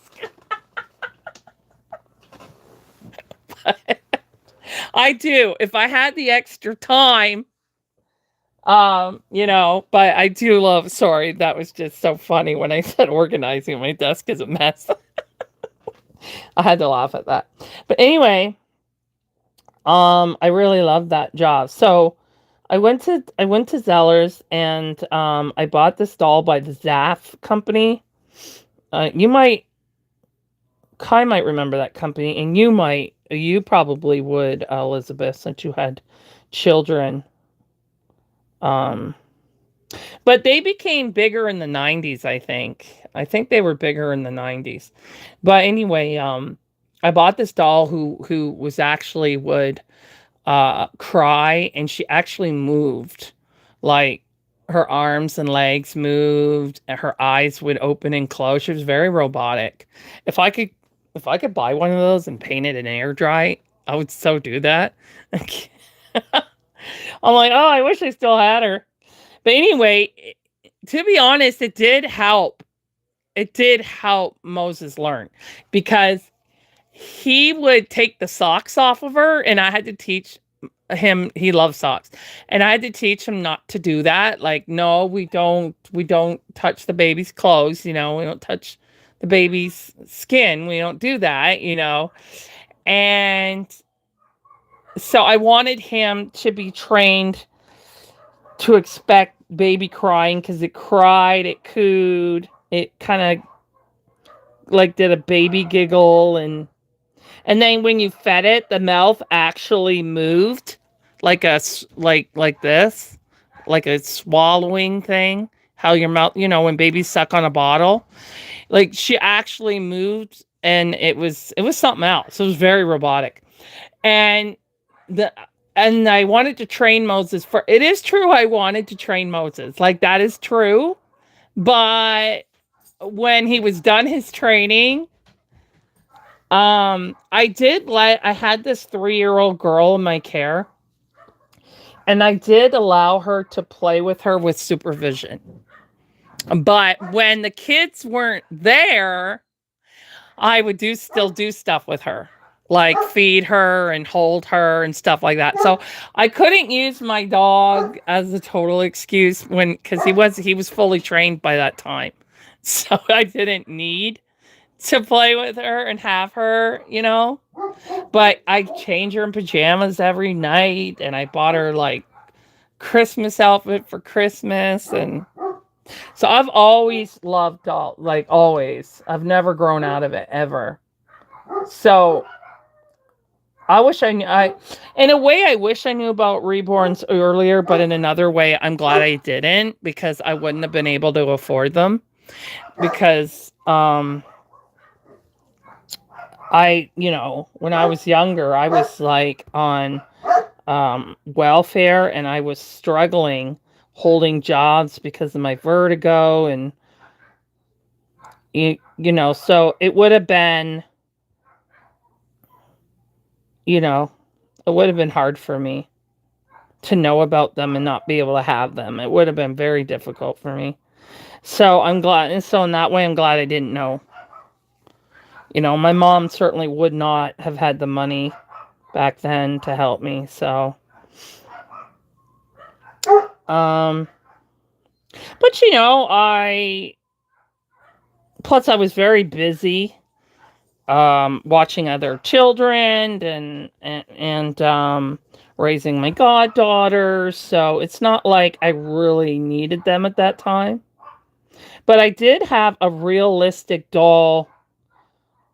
I do. If I had the extra time, but I do love, sorry, that was just so funny when I said organizing. My desk is a mess. I had to laugh at that. But anyway, I really love that job. So I went to Zellers, and I bought this doll by the Zaff company. You might Kai might remember that company, and you probably would, Elizabeth, since you had children. Um, but they became bigger in the 90s, I think. I think they were bigger in the 90s. But anyway, I bought this doll who was actually would cry, and she actually moved. Like her arms and legs moved, and her eyes would open and close. She was very robotic. If I could if I could buy one of those and paint it and air dry, I would so do that. I'm like, oh, I wish I still had her. But anyway, to be honest, it did help. It did help Moses learn because he would take the socks off of her, and I had to teach him. He loves socks, and I had to teach him not to do that. Like, no, we don't touch the baby's clothes. We don't touch the baby's skin. We don't do that. And so I wanted him to be trained to expect baby crying, because it cried, it cooed, it kind of like did a baby giggle, and then when you fed it, the mouth actually moved like like this, like a swallowing thing. How your mouth, when babies suck on a bottle, like she actually moved, and it was something else. It was very robotic, and the and I wanted to train Moses for. It is true, I wanted to train Moses, like that is true, but when he was done his training, I had this 3-year-old girl in my care, and I did allow her to play with her with supervision. But when the kids weren't there, I would still do stuff with her, like feed her and hold her and stuff like that. So I couldn't use my dog as a total excuse because he was fully trained by that time. So I didn't need to play with her and have her. But I change her in pajamas every night, and I bought her like Christmas outfit for Christmas, and so I've always loved dolls, like always. I've never grown out of it ever. So I wish I knew. In a way, I wish I knew about reborns earlier, but in another way, I'm glad I didn't, because I wouldn't have been able to afford them. Because when I was younger, I was like on welfare, and I was struggling holding jobs because of my vertigo. And, so it would have been, it would have been hard for me to know about them and not be able to have them. It would have been very difficult for me. So I'm glad. And so in that way, I'm glad I didn't know. My mom certainly would not have had the money back then to help me. So, but plus I was very busy, watching other children and raising my goddaughters. So it's not like I really needed them at that time. But I did have a realistic doll,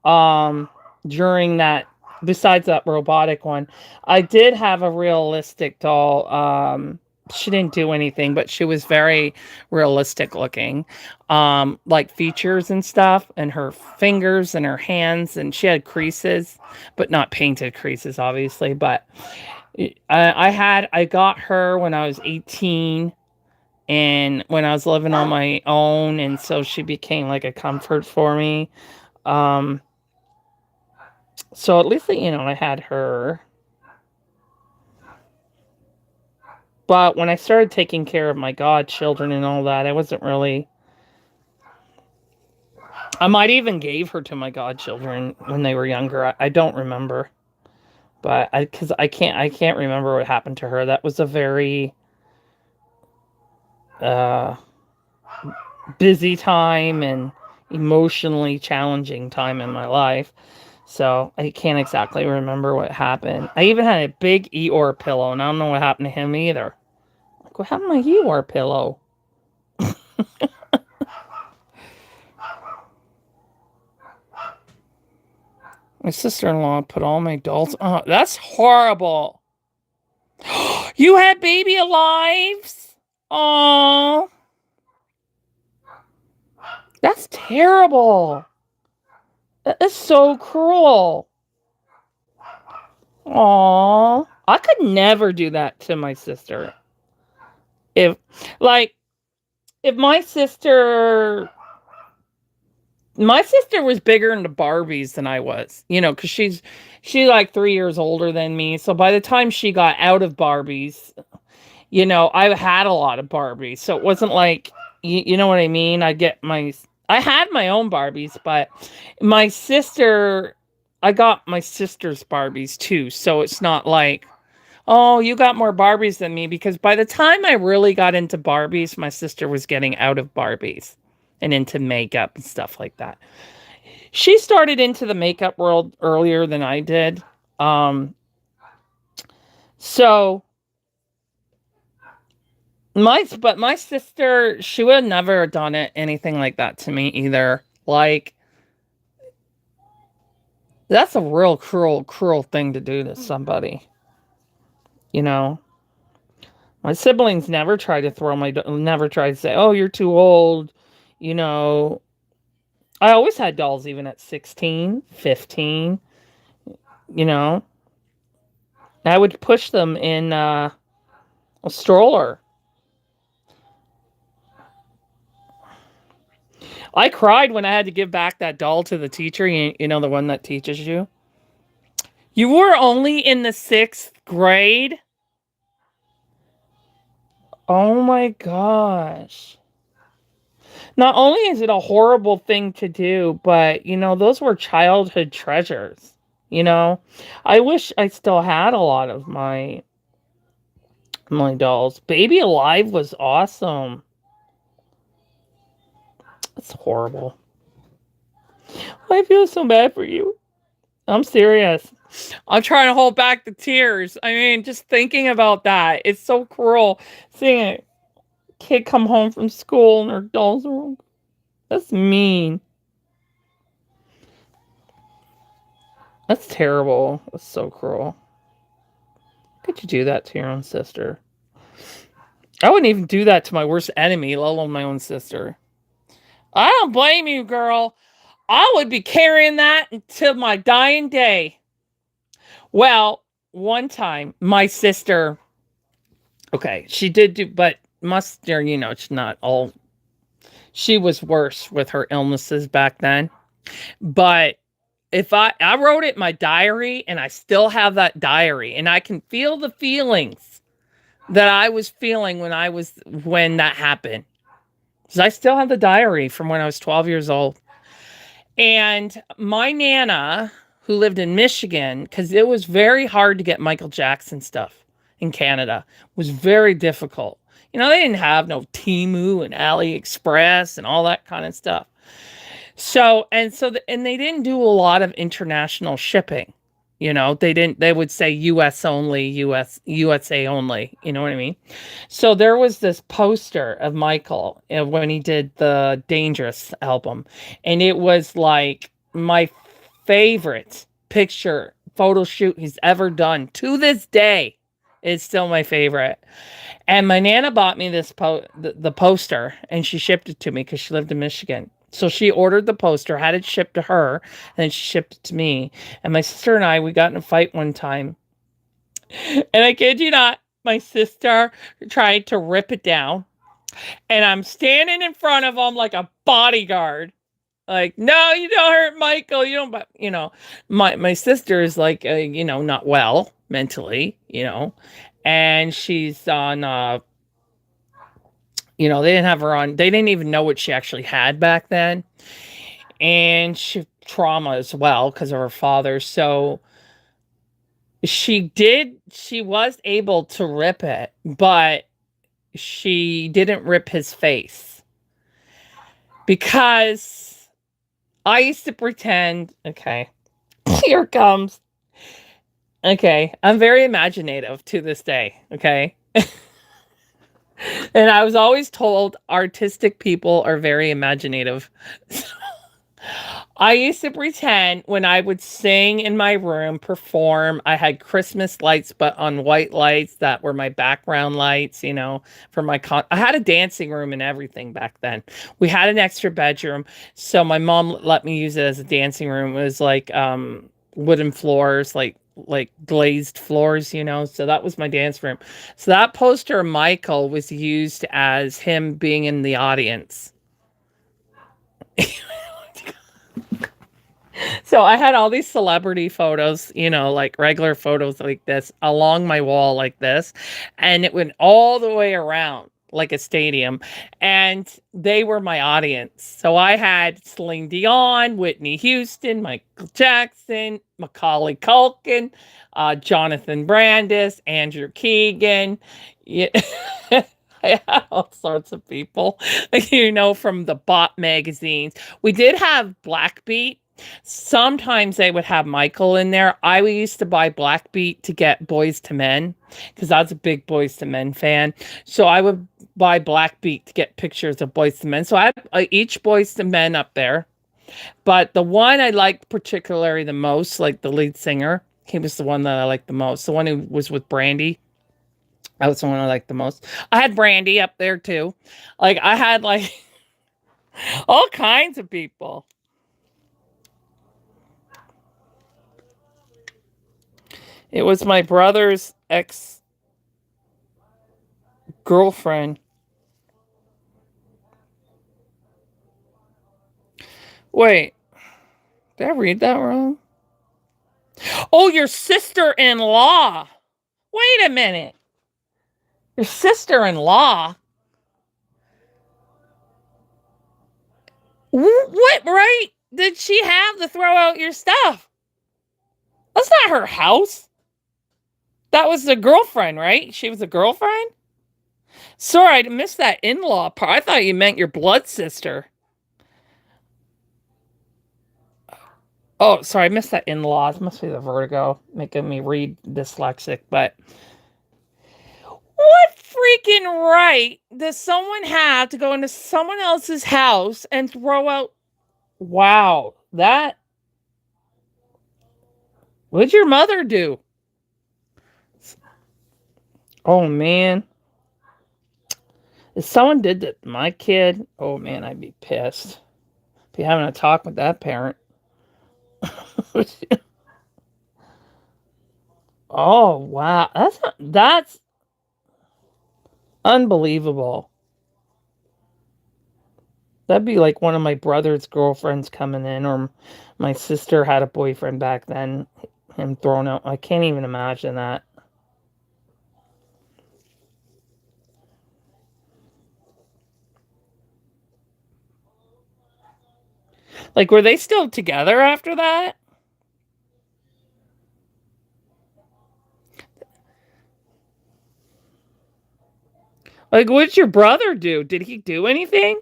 during that, besides that robotic one. I did have a realistic doll. She didn't do anything, but she was very realistic looking, like features and stuff, and her fingers and her hands, and she had creases, but not painted creases, obviously. But I got her when I was 18, and when I was living on my own, and so she became like a comfort for me. So at least, I had her. But when I started taking care of my godchildren and all that, I wasn't really... I might even gave her to my godchildren when they were younger. I don't remember. But because I can't remember what happened to her. That was a very busy time and emotionally challenging time in my life. So I can't exactly remember what happened. I even had a big Eeyore pillow, and I don't know what happened to him either. Like, what happened to my Eeyore pillow? My sister-in-law put all my dolls... Oh, that's horrible. You had baby alives? Oh, that's terrible. That is so cruel. Oh, I could never do that to my sister. If, like, if my sister was bigger into Barbies than I was, because she's like 3 years older than me. So by the time she got out of Barbies, I had a lot of Barbies. So it wasn't like, you know what I mean? I had my own Barbies, but I got my sister's Barbies too. So it's not like, oh, you got more Barbies than me, because by the time I really got into Barbies, my sister was getting out of Barbies and into makeup and stuff like that. She started into the makeup world earlier than I did. So my sister, she would have never done anything like that to me either. Like, that's a real cruel thing to do to somebody. My siblings never tried to say, oh, you're too old. I always had dolls even at 16, 15. I would push them in a stroller. I cried when I had to give back that doll to the teacher, the one that teaches you. You were only in the 6th grade? Oh my gosh. Not only is it a horrible thing to do, but, those were childhood treasures. I wish I still had a lot of my dolls. Baby Alive was awesome. That's horrible. I feel so bad for you. I'm serious. I'm trying to hold back the tears. I mean, just thinking about that. It's so cruel seeing a kid come home from school and her dolls are... That's mean. That's terrible. That's so cruel. How could you do that to your own sister? I wouldn't even do that to my worst enemy, let alone my own sister. I don't blame you, girl. I would be carrying that until my dying day. Well, one time, my sister... Okay, she did do... But must, or, it's not all. She was worse with her illnesses back then. But if I wrote it in my diary, and I still have that diary, and I can feel the feelings that I was feeling when that happened. Because I still have the diary from when I was 12 years old. And my Nana, who lived in Michigan, because it was very hard to get Michael Jackson stuff in Canada, was very difficult. They didn't have no Temu and AliExpress and all that kind of stuff. And they didn't do a lot of international shipping. They would say US only, USA only. You know what I mean? So there was this poster of Michael when he did the Dangerous album. And it was like my favorite photo shoot he's ever done to this day. It's still my favorite. And my Nana bought me the poster, and she shipped it to me because she lived in Michigan. So she ordered the poster, had it shipped to her, and then she shipped it to me. And my sister and we got in a fight one time. And I kid you not, my sister tried to rip it down. And I'm standing in front of him like a bodyguard. Like, no, you don't hurt Michael. You don't, but, my sister is like, not well mentally, and she's on, they didn't have her on, they didn't even know what she actually had back then. And she trauma as well because of her father. So she was able to rip it, but she didn't rip his face because I used to pretend, okay, here it comes. Okay, I'm very imaginative to this day, okay? And I was always told artistic people are very imaginative. I used to pretend when I would sing in my room, perform, I had Christmas lights, but on white lights that were my background lights, for I had a dancing room and everything back then. We had an extra bedroom. So my mom let me use it as a dancing room. It was like, wooden floors, like glazed floors, so that was my dance room. So that poster of Michael was used as him being in the audience. So I had all these celebrity photos, like regular photos like this along my wall like this, and it went all the way around like a stadium, and they were my audience. So I had Celine Dion, Whitney Houston, Michael Jackson, Macaulay Culkin, Jonathan Brandis, Andrew Keegan. Yeah. I had all sorts of people, from the Bot magazines. We did have Blackbeat. Sometimes they would have Michael in there. I used to buy Blackbeat to get Boys to Men because I was a big Boys to Men fan. So I would buy Blackbeat to get pictures of Boys to Men. So I had each Boys to Men up there. But the one I liked particularly the most, like the lead singer, he was the one that I liked the most. The one who was with Brandy. That was the one I liked the most. I had Brandy up there too. Like I had like all kinds of people. It was my brother's ex-girlfriend. Wait, did I read that wrong? Oh, your sister-in-law. Wait a minute. Your sister-in-law? What right did she have to throw out your stuff? That's not her house. That was the girlfriend, right? She was a girlfriend? Sorry, I missed that in-law part. I thought you meant your blood sister. Oh, sorry, I missed that in-laws. Must be the vertigo making me read dyslexic, but what freaking right does someone have to go into someone else's house and throw out? Wow, that. What'd your mother do? Oh man. If someone did that to my kid, oh man, I'd be pissed. Be having a talk with that parent. Oh wow, that's Unbelievable. That'd be like one of my brother's girlfriends coming in, or my sister had a boyfriend back then, him thrown out. I can't even imagine that. Like, were they still together after that? Like, what did your brother do? Did he do anything?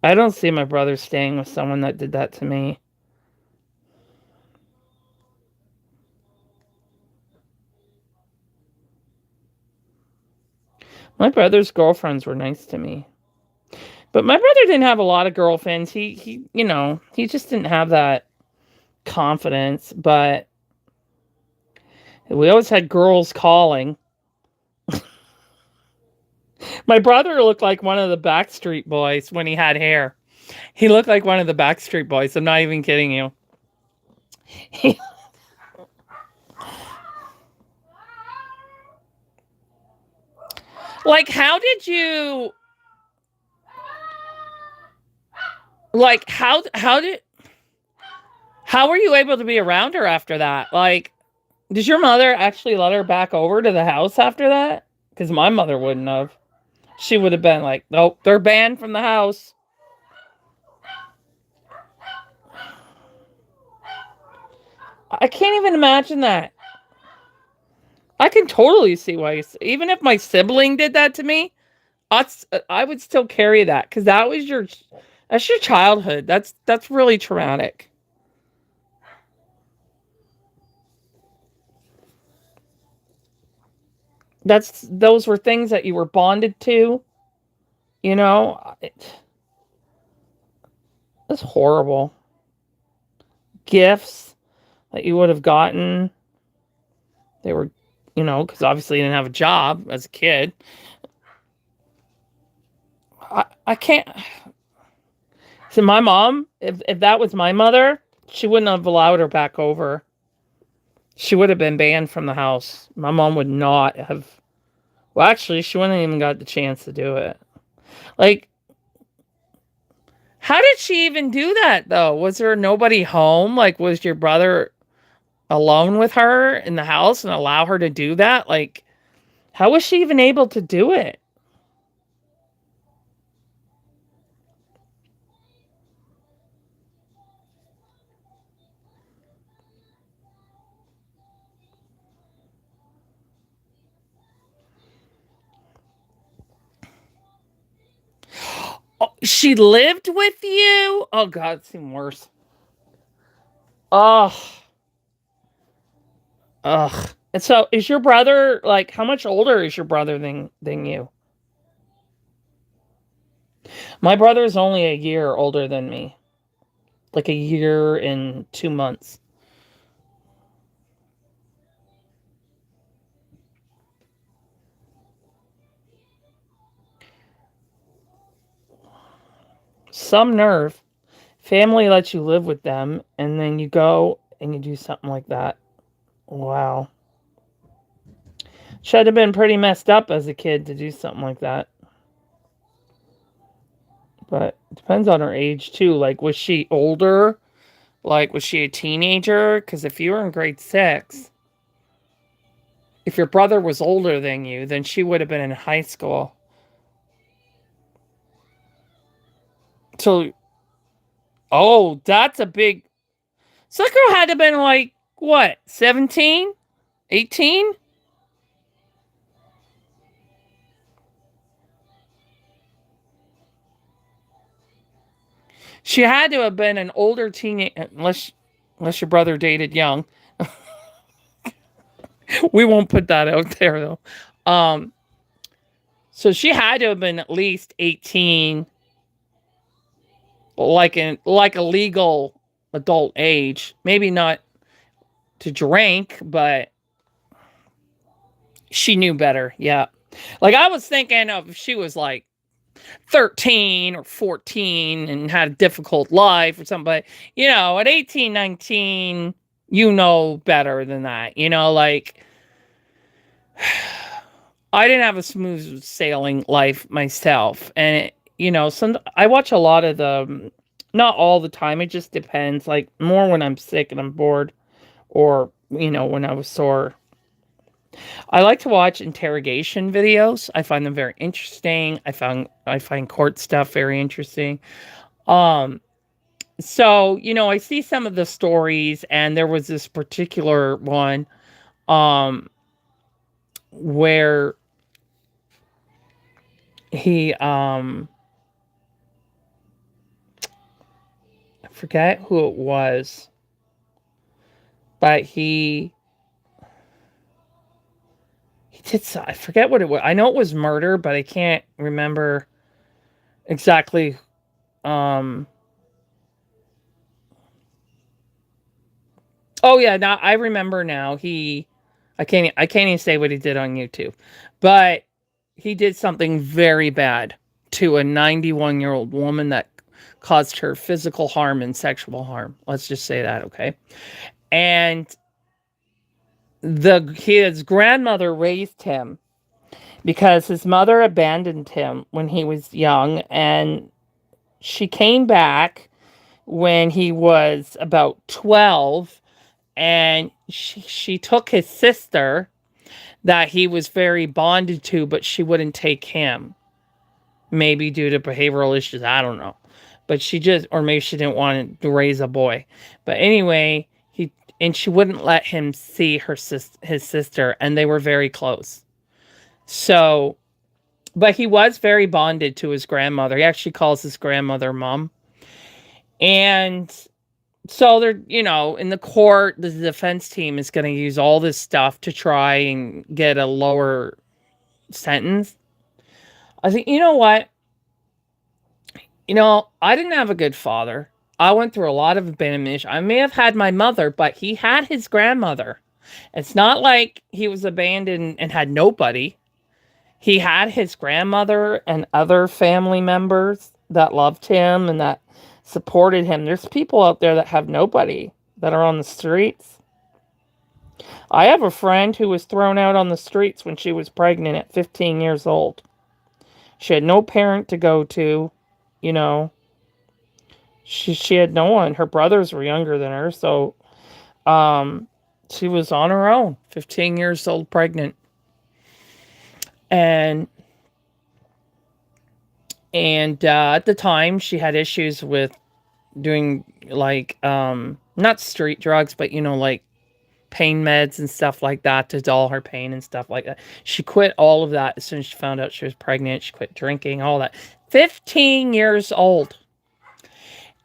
I don't see my brother staying with someone that did that to me. My brother's girlfriends were nice to me. But my brother didn't have a lot of girlfriends. He just didn't have that confidence. But we always had girls calling. My brother looked like one of the Backstreet Boys when he had hair. He looked like one of the Backstreet Boys. I'm not even kidding you. Like, how were you able to be around her after that? Like, did your mother actually let her back over to the house after that? Because my mother wouldn't have. She would have been like, nope, they're banned from the house. I can't even imagine that. I can totally see why. Even if my sibling did that to me, I would still carry that because that's your childhood. That's really traumatic. Those were things that you were bonded to. It's horrible. Gifts that you would have gotten. They were, because obviously you didn't have a job as a kid. I can't. So my mom, if that was my mother, she wouldn't have allowed her back over. She would have been banned from the house. My mom would not have. Well, actually, she wouldn't have even got the chance to do it. Like, how did she even do that, though? Was there nobody home? Like, was your brother alone with her in the house and allow her to do that? Like, how was she even able to do it? Oh, she lived with you? Oh, God, it's even worse. Oh, ugh. And so, is your brother like how much older is your brother than you? My brother is only a year older than me, like a year and 2 months. Some nerve. Family lets you live with them, and then you go and you do something like that. Wow. Should have been pretty messed up as a kid to do something like that. But it depends on her age too. Like, was she older? Like, was she a teenager? Because if you were in grade six, if your brother was older than you, then she would have been in high school. So, oh, that's a big. So that girl had to have been like, what, 17? 18? She had to have been an older teenage, unless your brother dated young. We won't put that out there though. Um, so she had to have been at least 18, like a legal adult age. Maybe not to drink, but she knew better. Yeah. Like I was thinking of if she was like 13 or 14 and had a difficult life or something. But, at 18, 19, you know better than that. Like, I didn't have a smooth sailing life myself. And, I watch a lot of not all the time. It just depends. Like, more when I'm sick and I'm bored or, when I was sore. I like to watch interrogation videos. I find them very interesting. I find court stuff very interesting. Um, so, I see some of the stories, and there was this particular one where he I forget who it was, but he did so, I forget what it was. I know it was murder, but I can't remember exactly. um oh yeah, now I remember now. I can't even say what he did on YouTube, but he did something very bad to a 91-year-old woman that caused her physical harm and sexual harm. Let's just say that, okay? And his grandmother raised him because his mother abandoned him when he was young, and she came back when he was about 12, and she took his sister that he was very bonded to, but she wouldn't take him. Maybe due to behavioral issues, I don't know. But or maybe she didn't want to raise a boy. But anyway, she wouldn't let him see his sister, and they were very close. So, but he was very bonded to his grandmother. He actually calls his grandmother mom. And so they're, in the court, the defense team is going to use all this stuff to try and get a lower sentence. I think, you know what? I didn't have a good father. I went through a lot of abandonment. I may have had my mother, but he had his grandmother. It's not like he was abandoned and had nobody. He had his grandmother and other family members that loved him and that supported him. There's people out there that have nobody, that are on the streets. I have a friend who was thrown out on the streets when she was pregnant at 15 years old. She had no parent to go to, you know. She had no one. Her brothers were younger than her, so she was on her own, 15 years old, pregnant. And at the time, she had issues with doing, like, not street drugs, but, like pain meds and stuff like that to dull her pain and stuff like that. She quit all of that as soon as she found out she was pregnant. She quit drinking, all that. 15 years old.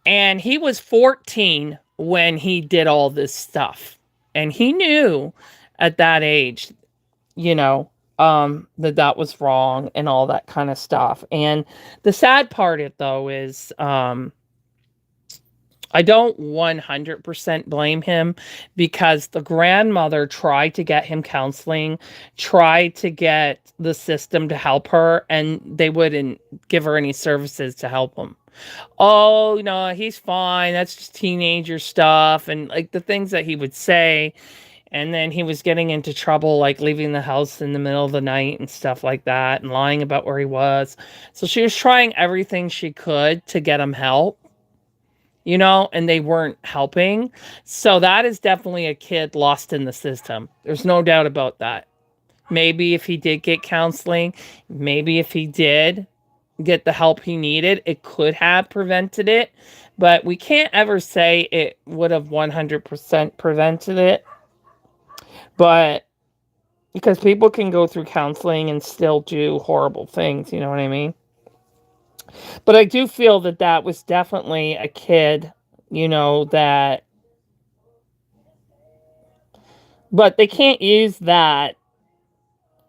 And he was 14 when he did all this stuff. And he knew at that age, that was wrong and all that kind of stuff. And the sad part of it, though, is I don't 100% blame him, because the grandmother tried to get him counseling, tried to get the system to help her, and they wouldn't give her any services to help him. Oh, no, he's fine. That's just teenager stuff. And like the things that he would say. And then he was getting into trouble, like leaving the house in the middle of the night and stuff like that, and lying about where he was. So she was trying everything she could to get him help, and they weren't helping. So that is definitely a kid lost in the system. There's no doubt about that. Maybe if he did get counseling, maybe if he did get the help he needed, it could have prevented it. But we can't ever say it would have 100% prevented it. But because people can go through counseling and still do horrible things, you know what I mean? But I do feel that was definitely a kid, that... But they can't use that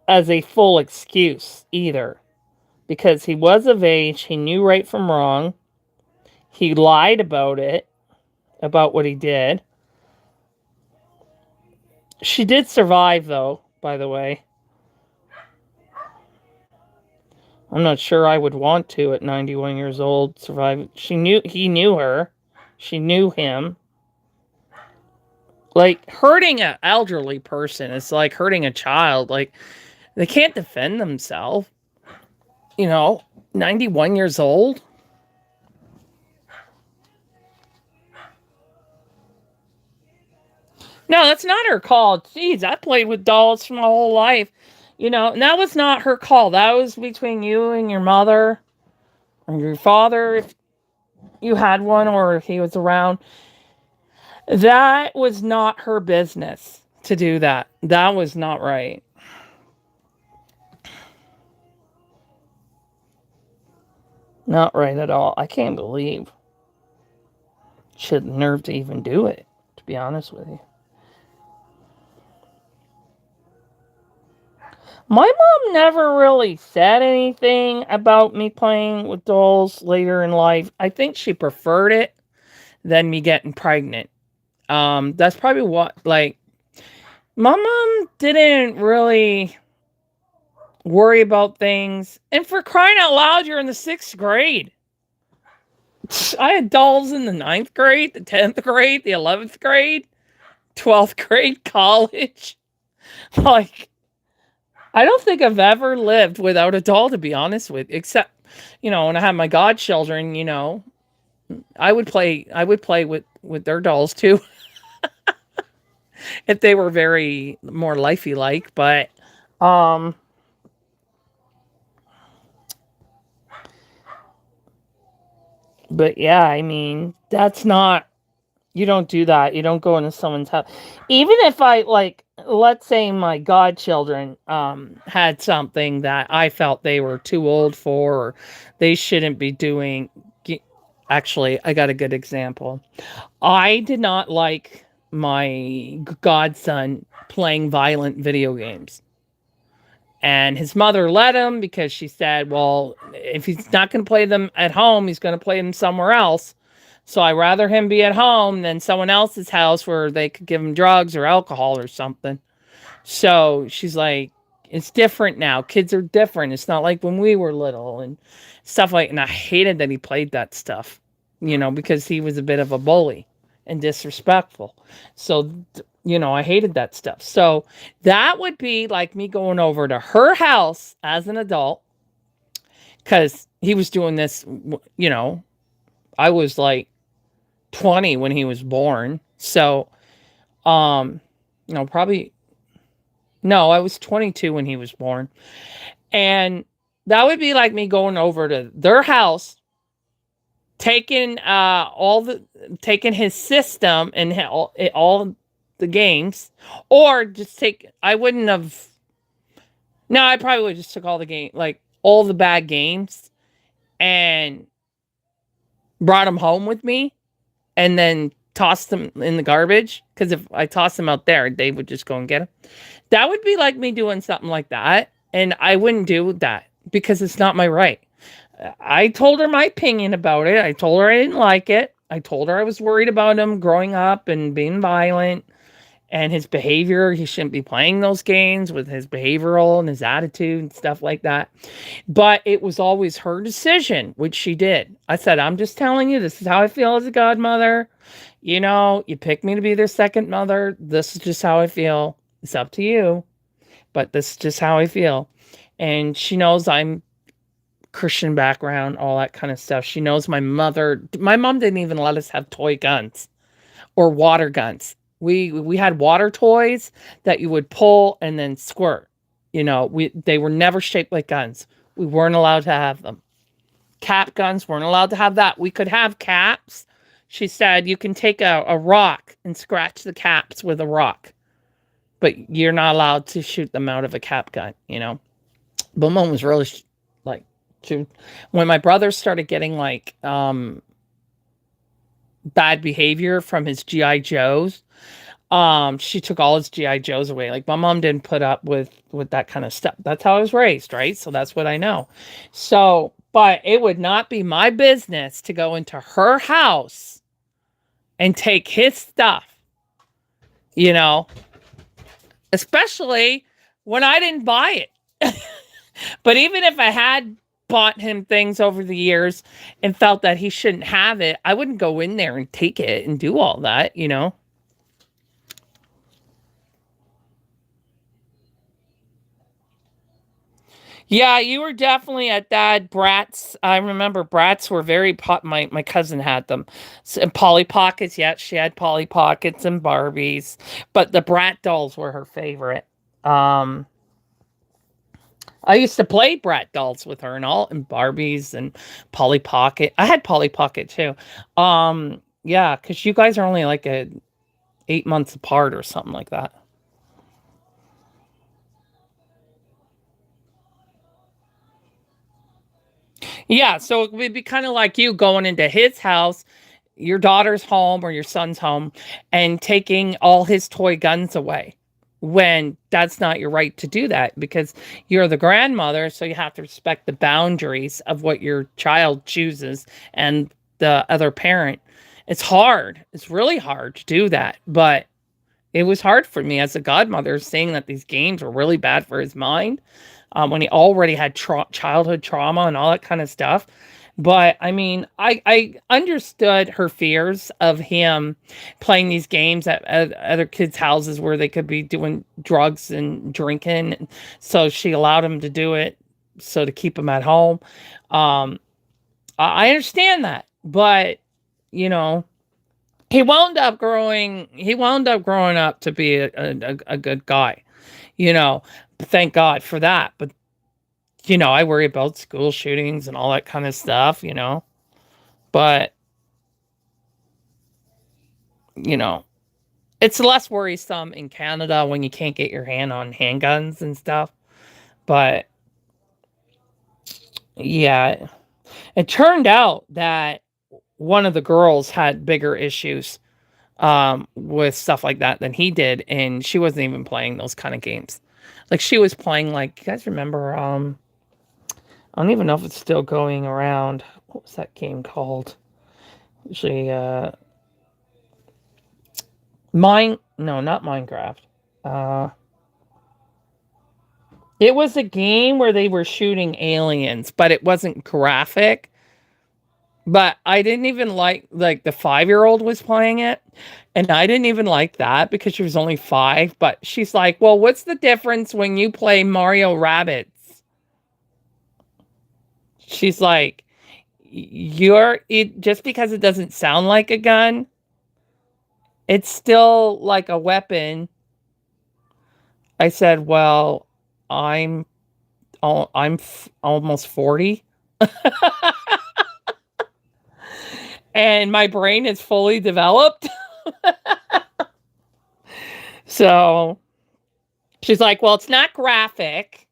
as a full excuse either. Because he was of age, he knew right from wrong. He lied about it, about what he did. She did survive, though, by the way. I'm not sure I would want to at 91 years old survive. He knew her. She knew him. Like, hurting an elderly person is like hurting a child. Like, they can't defend themselves. 91 years old. No, that's not her call. Jeez, I played with dolls for my whole life. And that was not her call. That was between you and your mother or your father, if you had one or if he was around. That was not her business to do that. That was not right. Not right at all. I can't believe she had the nerve to even do it, to be honest with you. My mom never really said anything about me playing with dolls later in life. I think she preferred it than me getting pregnant. That's probably what, like, my mom didn't really worry about things. And for crying out loud, you're in the 6th grade. I had dolls in the 9th grade, the 10th grade, the 11th grade, 12th grade, college. Like, I don't think I've ever lived without a doll, to be honest with you, except, when I had my godchildren, I would play with their dolls too. If they were very more lifey like, um but yeah, I mean, that's not, you don't do that. You don't go into someone's house. Even if I, like, let's say my godchildren had something that I felt they were too old for, or they shouldn't be doing. Actually, I got a good example. I did not like my godson playing violent video games. And his mother let him because she said, well, if he's not going to play them at home, he's going to play them somewhere else. So I rather him be at home than someone else's house where they could give him drugs or alcohol or something. So she's like, it's different now. Kids are different. It's not like when we were little and stuff like. And I hated that he played that stuff, because he was a bit of a bully and disrespectful. So, I hated that stuff. So that would be like me going over to her house as an adult because he was doing this. I was like 20 when he was born. So, probably, no, I was 22 when he was born. And that would be like me going over to their house, taking taking his system and all the games, or just I wouldn't have, no, I probably would just took all the game, like all the bad games, and brought them home with me and then tossed them in the garbage. Because if I tossed them out there, they would just go and get them. That would be like me doing something like that. And I wouldn't do that because it's not my right. I told her my opinion about it. I told her I didn't like it. I told her I was worried about him growing up and being violent and his behavior. He shouldn't be playing those games with his behavioral and his attitude and stuff like that. But it was always her decision, which she did. I said, I'm just telling you, this is how I feel as a godmother. You picked me to be their second mother. This is just how I feel. It's up to you. But this is just how I feel. And she knows I'm Christian background, all that kind of stuff. She knows my mom didn't even let us have toy guns or water guns. We had water toys that you would pull and then squirt. They were never shaped like guns. We weren't allowed to have them. Cap guns, weren't allowed to have that. We could have caps. She said you can take a rock and scratch the caps with a rock, but you're not allowed to shoot them out of a cap gun, But Mom was really like, when my brother started getting like bad behavior from his GI Joes, she took all his GI Joes away. Like, my mom didn't put up with that kind of stuff. That's how I was raised, right? So that's what I know. So, but it would not be my business to go into her house and take his stuff, especially when I didn't buy it. But even if I had bought him things over the years and felt that he shouldn't have it, I wouldn't go in there and take it and do all that, you know? Yeah, you were definitely at that. Brats. I remember brats were very pot. My cousin had them. And Polly Pockets. Yeah, she had Polly Pockets and Barbies, but the Brat dolls were her favorite. Um, I used to play Brat dolls with her and all, and Barbies and Polly Pocket. I had Polly Pocket too. Yeah, because you guys are only like 8 months apart or something like that. Yeah, so it would be kind of like you going into his house, your daughter's home or your son's home, and taking all his toy guns away when that's not your right to do that because you're the grandmother, so you have to respect the boundaries of what your child chooses and the other parent. It's hard. It's really hard to do that, but it was hard for me as a godmother seeing that these games were really bad for his mind when he already had childhood trauma and all that kind of stuff. But I mean, I understood her fears of him playing these games at other kids' houses where they could be doing drugs and drinking. So she allowed him to do it so to keep him at home. Um, I understand that, but you know, he wound up growing up to be a good guy, you know. Thank God for that. But you know, I worry about school shootings and all that kind of stuff, you know. But, you know, it's less worrisome in Canada when you can't get your hand on handguns and stuff. But yeah, it turned out that one of the girls had bigger issues with stuff like that than he did, and she wasn't even playing those kind of games. Like she was playing like, you guys remember I don't even know if it's still going around. What was that game called? Usually no, not Minecraft. Uh it was a game where they were shooting aliens, but it wasn't graphic. But I didn't even like the 5-year-old was playing it, and I didn't even like that because she was only 5, but she's like, "Well, what's the difference when you play Mario Rabbids?" She's like, "You're it just because it doesn't sound like a gun, it's still like a weapon." I said, "Well, I'm almost 40 and my brain is fully developed." So she's like, "Well, it's not graphic.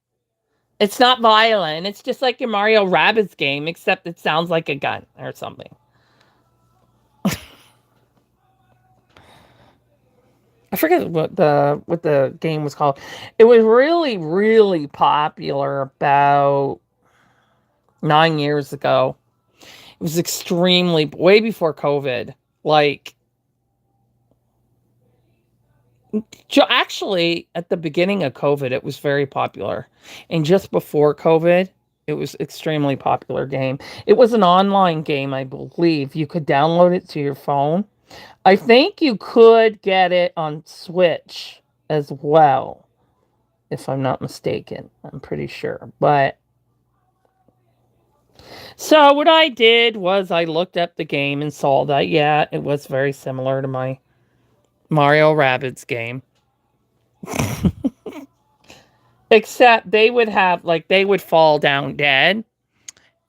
It's not violent. It's just like your Mario Rabbids game, except it sounds like a gun or something." I forget what the game was called. It was really, really popular about 9 years ago. It was extremely way before COVID. Like actually, at the beginning of COVID, it was very popular, and just before COVID, it was extremely popular game. It was an online game, I believe. You could download it to your phone. I think you could get it on Switch as well, if I'm not mistaken. I'm pretty sure. But so what I did was I looked up the game and saw that yeah, it was very similar to my Mario Rabbids game. Except they would have like they would fall down dead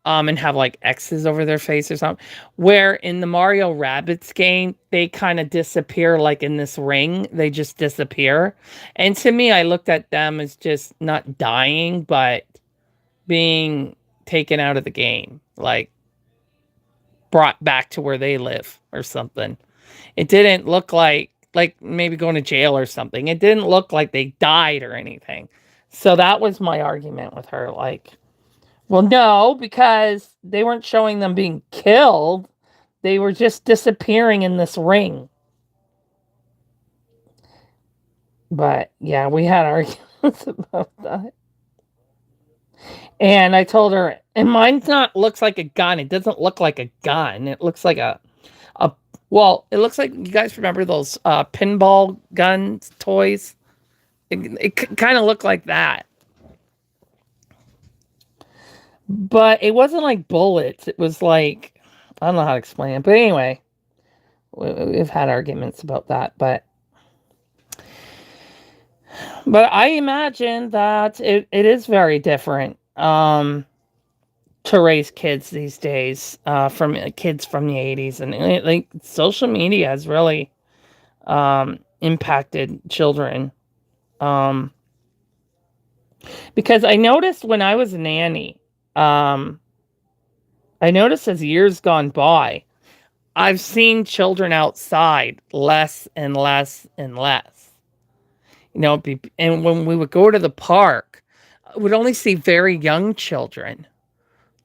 and have like X's over their face or something. Where in the Mario Rabbids game, they kind of disappear like in this ring. They just disappear. And to me, I looked at them as just not dying, but being taken out of the game. Like brought back to where they live or something. It didn't look like maybe going to jail or something. It didn't look like they died or anything. So that was my argument with her. Like, well, no, because they weren't showing them being killed. They were just disappearing in this ring. But yeah, we had arguments about that. And I told her, and mine's not looks like a gun. It doesn't look like a gun. It looks like a well, it looks like, you guys remember those pinball guns toys? It kind of looked like that. But it wasn't like bullets. It was like, I don't know how to explain it. But anyway, we've had arguments about that. But I imagine that it is very different to raise kids these days, from kids from the 80s. And like social media has really impacted children. Um, because I noticed when I was a nanny, um, I noticed as years gone by, I've seen children outside less and less and less. And when we would go to the park, I would only see very young children.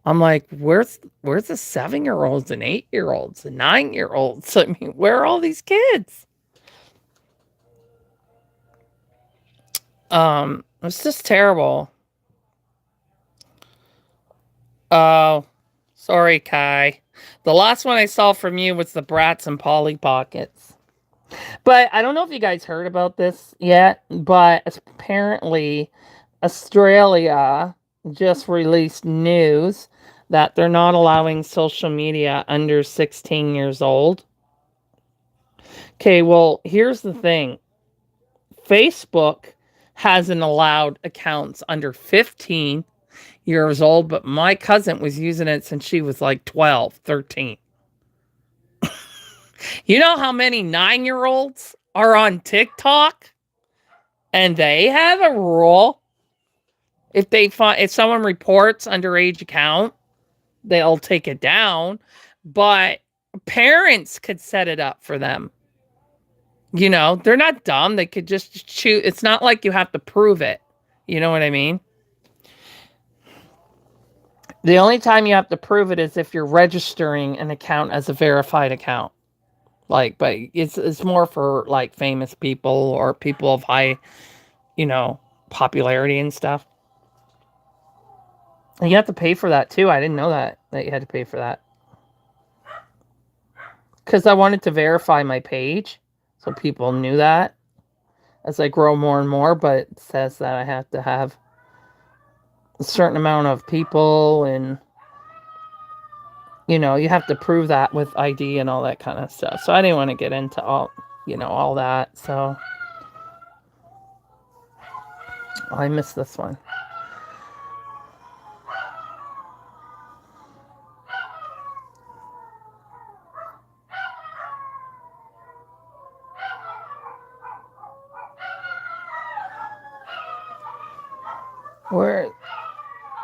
I'm like, where's the 7-year-olds and 8-year-olds and 9-year-olds? I mean, where are all these kids? It's just terrible. Oh, sorry, Kai. The last one I saw from you was the Bratz and Polly Pockets. But I don't know if you guys heard about this yet, but apparently Australia just released news that they're not allowing social media under 16 years old. Okay, well, here's the thing. Facebook hasn't allowed accounts under 15 years old, but my cousin was using it since she was like 12, 13. You know how many 9-year-olds are on TikTok? And they have a rule. If someone reports underage account, they'll take it down. But parents could set it up for them. They're not dumb. They could just choose. It's not like you have to prove it. You know what I mean? The only time you have to prove it is if you're registering an account as a verified account. But it's more for like famous people or people of high, popularity and stuff. And you have to pay for that too. I didn't know that you had to pay for that. Because I wanted to verify my page so people knew that as I grow more and more, but it says that I have to have a certain amount of people, and you have to prove that with ID and all that kind of stuff. So I didn't want to get into all that. So I missed this one.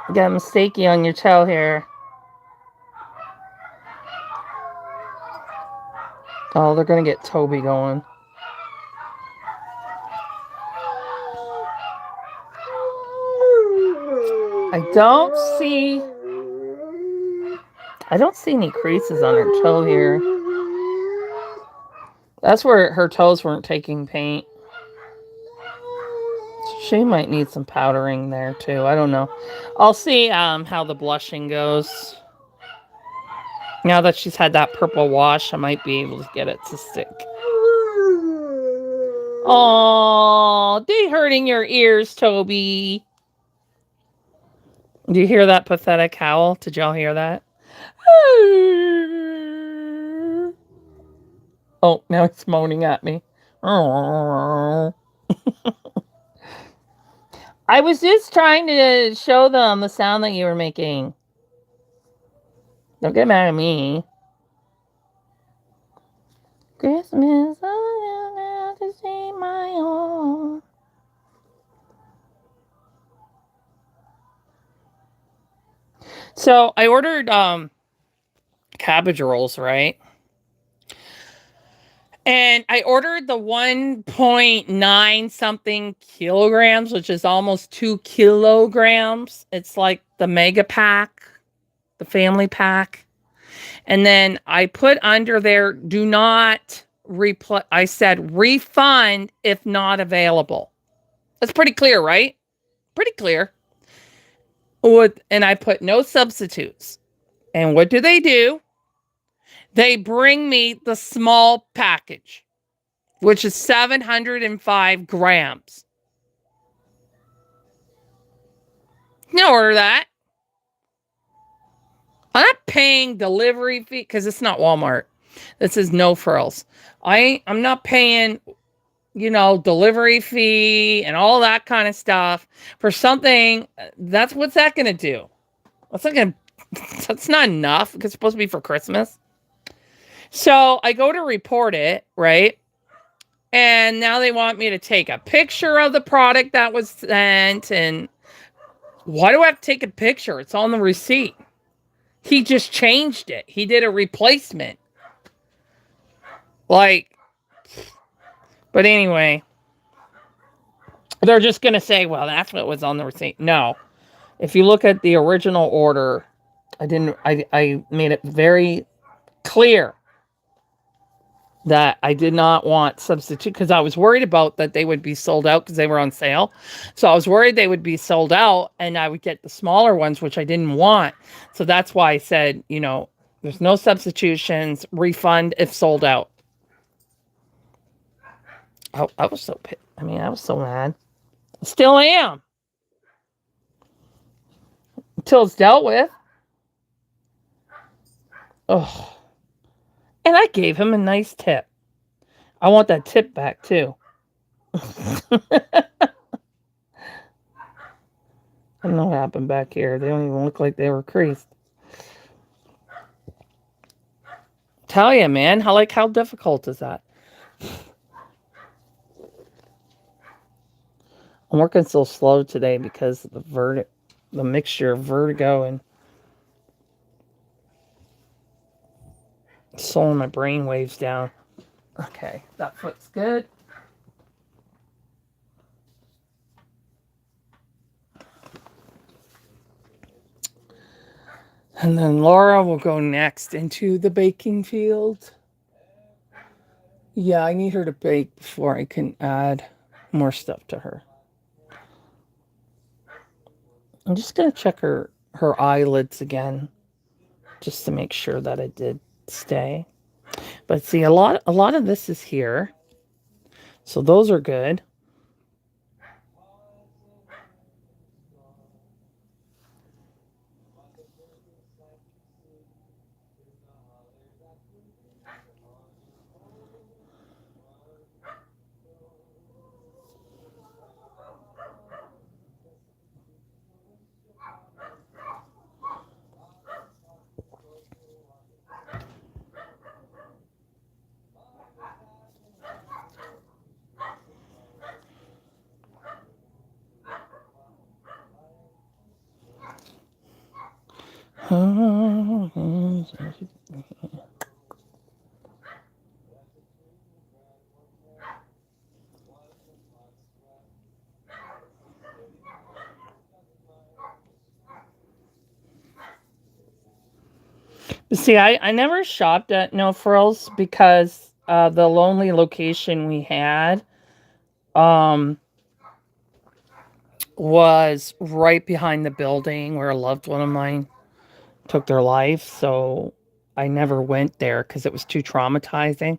You got a mistakey on your toe here. Oh, they're going to get Toby going. I don't see any creases on her toe here. That's where her toes weren't taking paint. She might need some powdering there too. I don't know. I'll see how the blushing goes. Now that she's had that purple wash, I might be able to get it to stick. Oh, they hurting your ears, Toby. Do you hear that pathetic howl? Did y'all hear that? Oh, now it's moaning at me. I was just trying to show them the sound that you were making. Don't get mad at me. Christmas, I have to see my own. So I ordered cabbage rolls, right? And I ordered the 1.9 something kilograms, which is almost 2 kilograms. It's like the mega pack, the family pack. And then I put under there, do not I said refund if not available. That's pretty clear, right? Pretty clear. and I put no substitutes. And what do? They bring me the small package, which is 705 grams. No order that. I'm not paying delivery fee because it's not Walmart. This is No Frills. I'm not paying, delivery fee and all that kind of stuff for something. What's that going to do? That's not enough because it's supposed to be for Christmas. So I go to report it, right? And now they want me to take a picture of the product that was sent. And why do I have to take a picture? It's on the receipt. He just changed it. He did a replacement. But anyway, they're just going to say, well, that's what was on the receipt. No. If you look at the original order, I made it very clear that I did not want substitute because I was worried about that they would be sold out because they were on sale. So I was worried they would be sold out and I would get the smaller ones, which I didn't want. So that's why I said, there's no substitutions, refund if sold out. I was so pissed. I was so mad. Still am. Until it's dealt with. Oh. And I gave him a nice tip. I want that tip back too. I don't know what happened back here. They don't even look like they were creased. Tell you, man, how difficult is that? I'm working so slow today because of the mixture of vertigo and slowing my brain waves down. Okay, that foot's good. And then Laura will go next into the baking field. Yeah, I need her to bake before I can add more stuff to her. I'm just going to check her eyelids again just to make sure that it did stay. But see, a lot of this is here. So those are good. See, I never shopped at No Frills because the lonely location we had was right behind the building where a loved one of mine took their life. So I never went there because it was too traumatizing.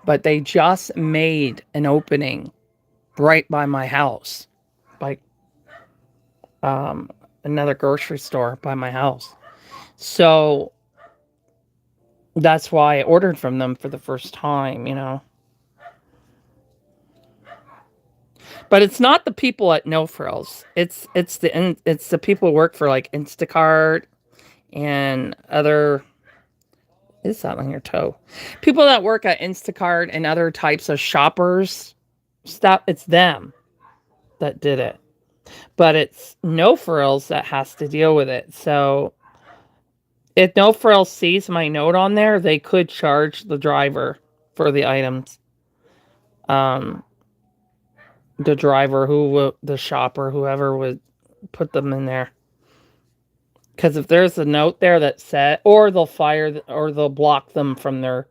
But they just made an opening right by my house, like another grocery store by my house. So that's why I ordered from them for the first time, But it's not the people at No Frills. It's the people who work for like Instacart and other. Is that on your toe? People that work at Instacart and other types of shoppers stuff. It's them that did it, but it's No Frills that has to deal with it. So if No Frills sees my note on there, they could charge the driver for the items. The driver the shopper, whoever would put them in there. Because if there's a note there that said, or they'll block them from their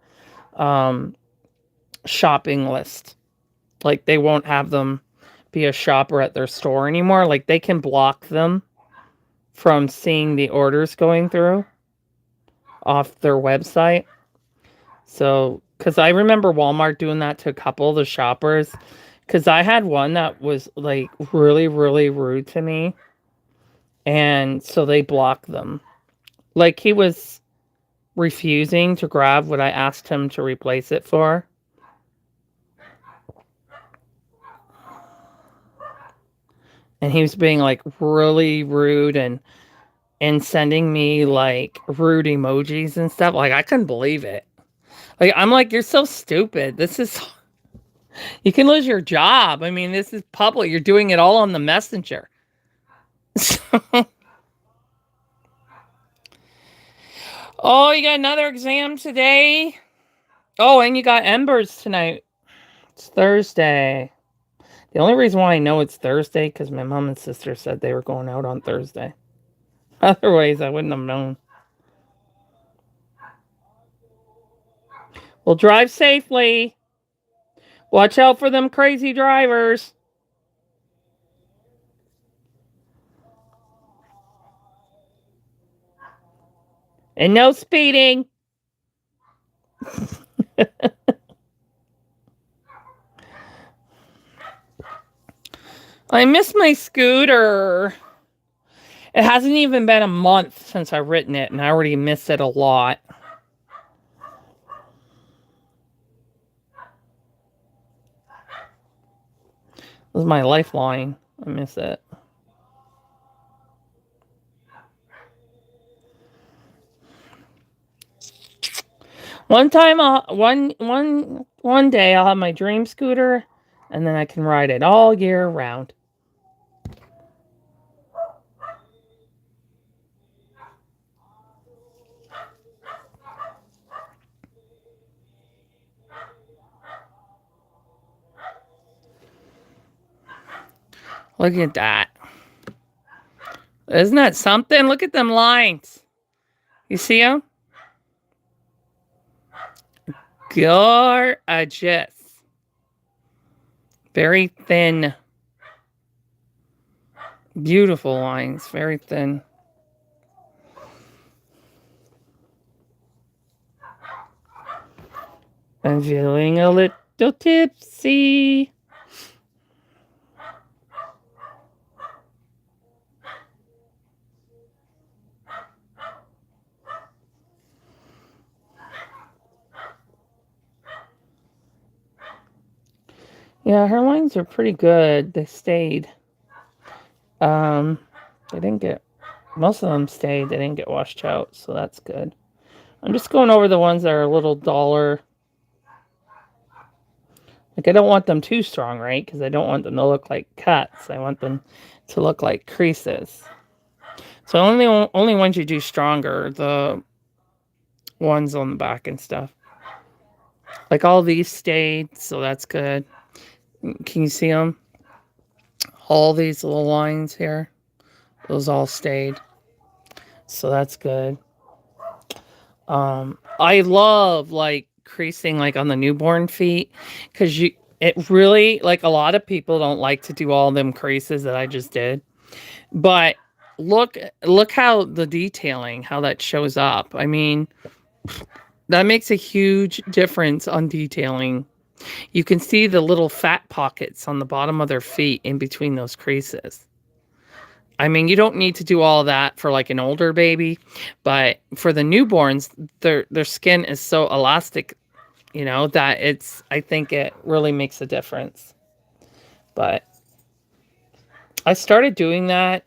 shopping list. Like they won't have them be a shopper at their store anymore. Like they can block them from seeing the orders going through off their website. So, because I remember Walmart doing that to a couple of the shoppers. Because I had one that was like really, really rude to me. And so they blocked them. Like he was refusing to grab what I asked him to replace it for. And he was being like really rude and sending me like rude emojis and stuff. Like I couldn't believe it. Like I'm like, you're so stupid. This is you can lose your job. I mean, this is public. You're doing it all on the messenger. Oh, you got another exam today? Oh, and you got Embers tonight. It's Thursday. The only reason why I know it's Thursday because my mom and sister said they were going out on Thursday. Otherwise, I wouldn't have known. Well, drive safely. Watch out for them crazy drivers. And no speeding. I miss my scooter. It hasn't even been a month since I've ridden it, and I already miss it a lot. This is my lifeline. I miss it. One time, one day, I'll have my dream scooter, and then I can ride it all year round. Look at that. Isn't that something? Look at them lines. You see them? Gorgeous. Very thin. Beautiful lines. Very thin. I'm feeling a little tipsy. Yeah, her lines are pretty good. They stayed. They didn't get, most of them stayed. They didn't get washed out, so that's good. I'm just going over the ones that are a little duller. Like, I don't want them too strong, right? Because I don't want them to look like cuts. I want them to look like creases. So only ones you do stronger, the ones on the back and stuff. Like all these stayed, so that's good. Can you see them? All these little lines here, those all stayed. So that's good. I love like creasing like on the newborn feet because it really, like, a lot of people don't like to do all them creases that I just did. But look how the detailing, how that shows up. I mean, that makes a huge difference on detailing. You can see the little fat pockets on the bottom of their feet in between those creases. I mean, you don't need to do all that for like an older baby, but for the newborns, their skin is so elastic, that I think it really makes a difference. But I started doing that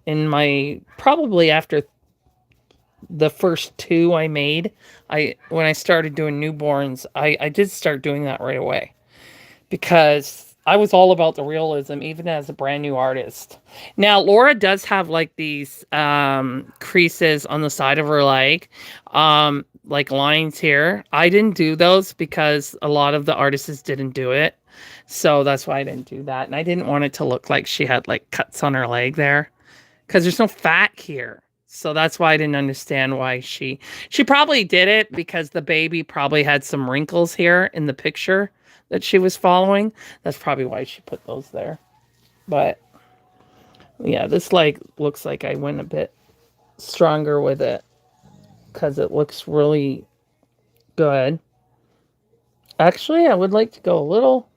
in my, probably after the first two I made. When I started doing newborns, I did start doing that right away because I was all about the realism, even as a brand new artist. Now, Laura does have like these creases on the side of her leg, like lines here. I didn't do those because a lot of the artists didn't do it. So that's why I didn't do that. And I didn't want it to look like she had like cuts on her leg there because there's no fat here. So that's why I didn't understand why she probably did it because the baby probably had some wrinkles here in the picture that she was following. That's probably why she put those there. But Yeah, this like looks like I went a bit stronger with it because it looks really good. Actually, I would like to go a little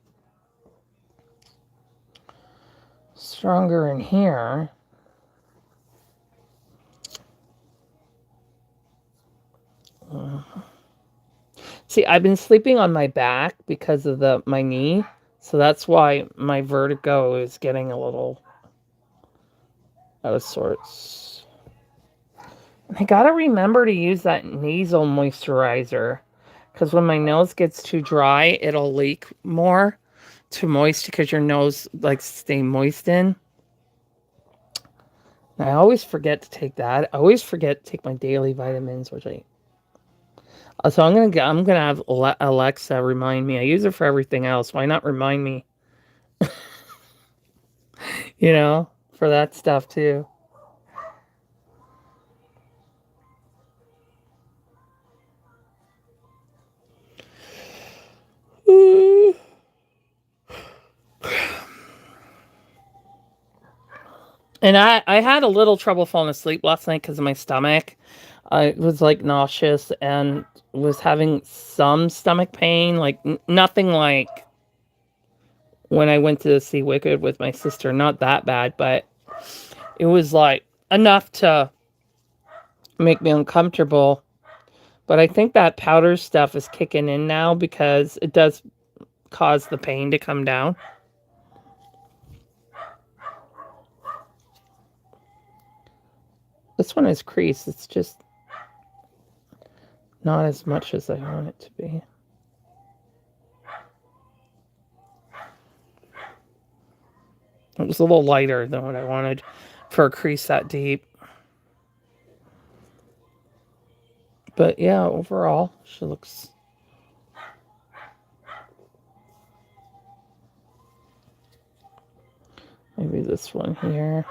stronger in here. See, I've been sleeping on my back because of my knee, so that's why my vertigo is getting a little out of sorts. I gotta remember to use that nasal moisturizer because when my nose gets too dry, it'll leak more to moist because your nose likes to stay moist in. And I always forget to take that. I always forget to take my daily vitamins, which I. So I'm gonna have Alexa remind me. I use it for everything else. Why not remind me? You know, for that stuff too. And I had a little trouble falling asleep last night because of my stomach. I was like nauseous and was having some stomach pain, like nothing like when I went to see Wicked with my sister. Not that bad, but it was like enough to make me uncomfortable. But I think that powder stuff is kicking in now because it does cause the pain to come down. This one is creased. It's just not as much as I want it to be. It was a little lighter than what I wanted for a crease that deep. But yeah, overall, she looks... Maybe this one here.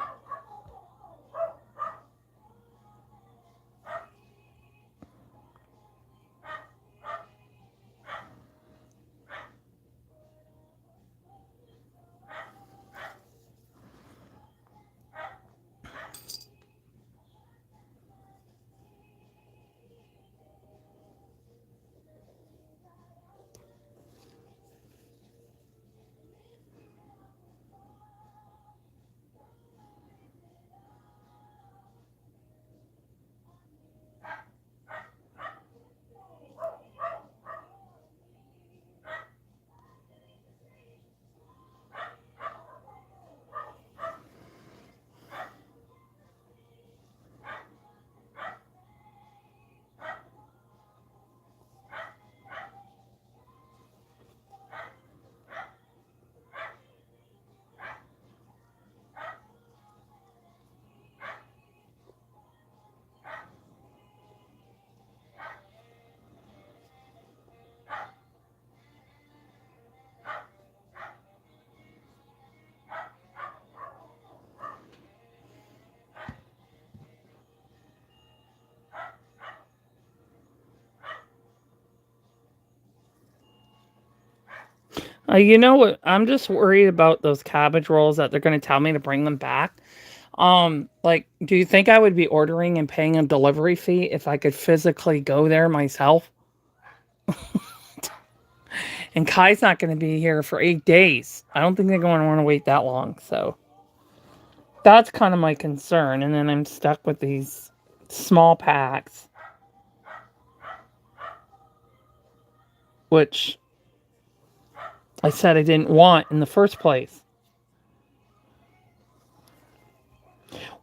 You know what? I'm just worried about those cabbage rolls that they're going to tell me to bring them back. Like, do you think I would be ordering and paying a delivery fee if I could physically go there myself? And Kai's not going to be here for 8 days. I don't think they're going to want to wait that long. So that's kind of my concern. And then I'm stuck with these small packs, which I said I didn't want in the first place.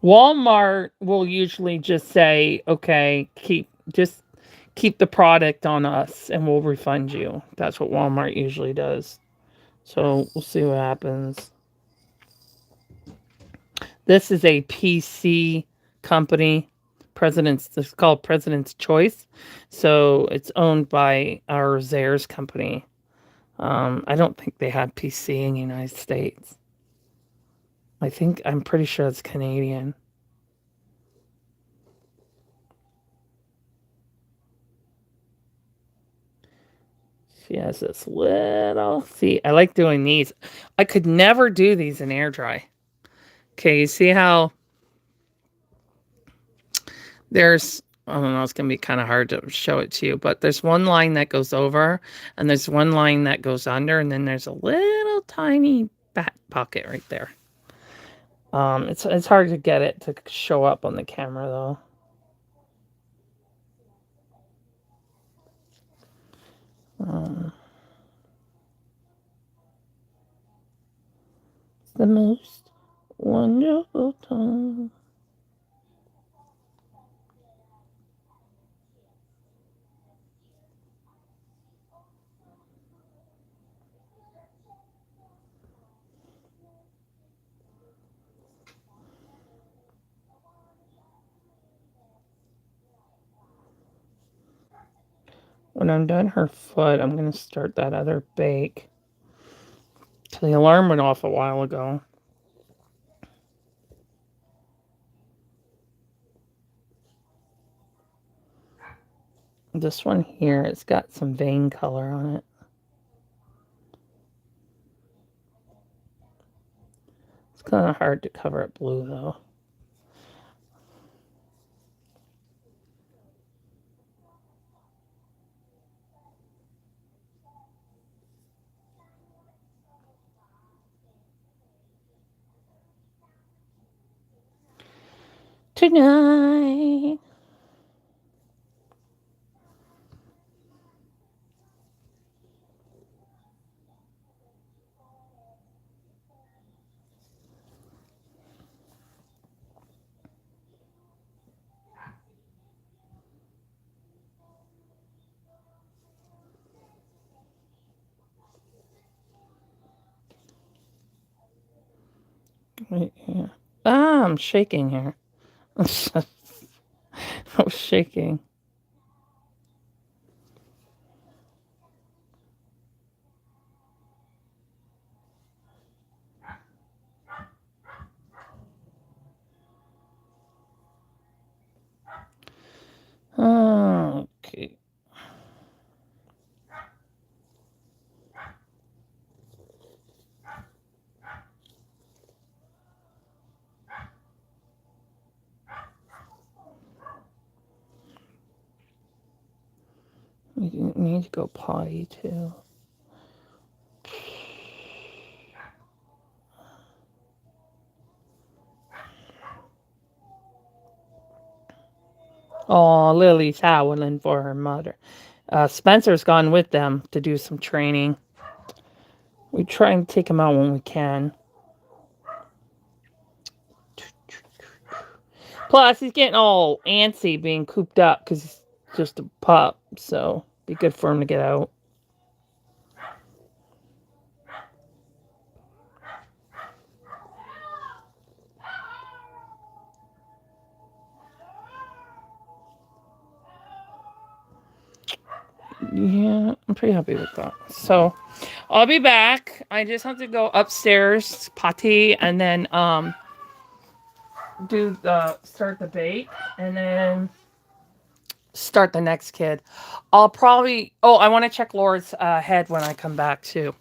Walmart will usually just say, okay, keep the product on us and we'll refund you. That's what Walmart usually does. So we'll see what happens. This is a PC company. It's called President's Choice. So it's owned by our Zayres company. I don't think they have PC in the United States. I'm pretty sure it's Canadian. She has this little... See, I like doing these. I could never do these in air dry. Okay, you see how there's, I don't know, it's going to be kind of hard to show it to you, but there's one line that goes over and there's one line that goes under, and then there's a little tiny back pocket right there. It's hard to get it to show up on the camera though. It's the most wonderful time. When I'm done her foot, I'm going to start that other bake. The alarm went off a while ago. This one here, it's got some vein color on it. It's kind of hard to cover it blue though. Tonight. Right here. Ah, I'm shaking here. I was shaking. Okay. You need to go potty too. Oh, Lily's howling for her mother. Spencer's gone with them to do some training. We try and take him out when we can. Plus, he's getting all antsy being cooped up because he's just a pup. So, be good for him to get out. Yeah, I'm pretty happy with that. So, I'll be back. I just have to go upstairs, potty, and then start the bake, and then start the next kid. I'll probably. Oh, I want to check Laura's head when I come back too.